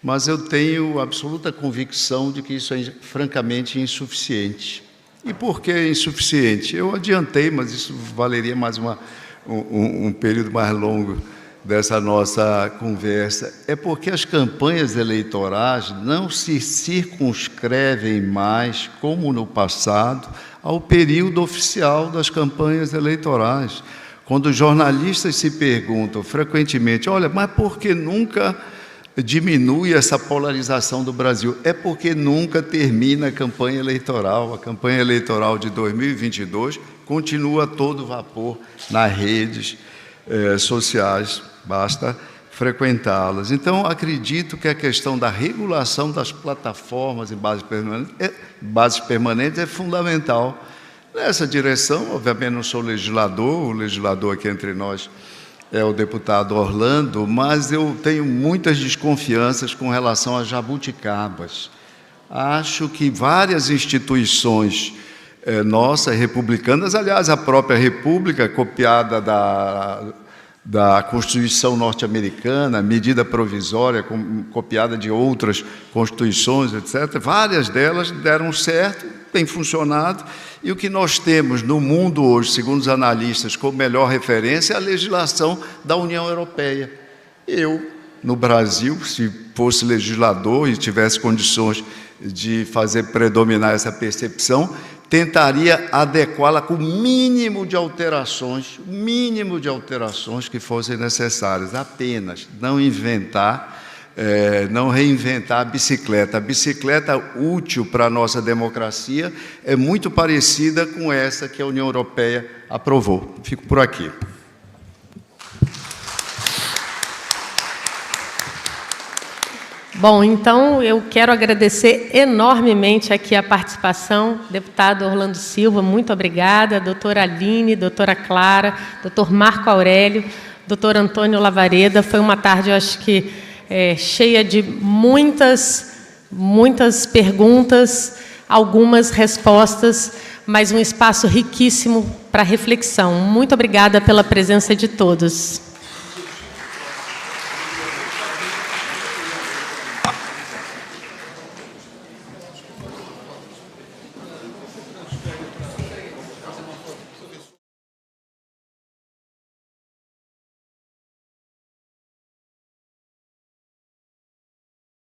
Mas eu tenho absoluta convicção de que isso é francamente insuficiente. E por que insuficiente? Eu adiantei, mas isso valeria mais um período mais longo dessa nossa conversa. É porque as campanhas eleitorais não se circunscrevem mais, como no passado, ao período oficial das campanhas eleitorais. Quando os jornalistas se perguntam frequentemente: olha, mas por que nunca diminui essa polarização do Brasil? É porque nunca termina a campanha eleitoral. A campanha eleitoral de 2022 continua a todo vapor nas redes sociais, basta frequentá-las. Então, acredito que a questão da regulação das plataformas em bases permanentes é fundamental. Nessa direção, obviamente não sou legislador, o legislador aqui entre nós é o deputado Orlando, mas eu tenho muitas desconfianças com relação a jabuticabas. Acho que várias instituições nossas, republicanas, aliás, a própria República, copiada da Constituição norte-americana, medida provisória, copiada de outras constituições, etc., várias delas deram certo, têm funcionado, e o que nós temos no mundo hoje, segundo os analistas, como melhor referência, é a legislação da União Europeia. Eu, no Brasil, se fosse legislador e tivesse condições de fazer predominar essa percepção, tentaria adequá-la com o mínimo de alterações que fossem necessárias, apenas não inventar, não reinventar a bicicleta. A bicicleta útil para a nossa democracia é muito parecida com essa que a União Europeia aprovou. Fico por aqui. Bom, então eu quero agradecer enormemente aqui a participação, deputado Orlando Silva, muito obrigada, doutora Aline, doutora Clara, doutor Marco Aurélio, doutor Antônio Lavareda. Foi uma tarde, eu acho que, cheia de muitas perguntas, algumas respostas, mas um espaço riquíssimo para reflexão. Muito obrigada pela presença de todos.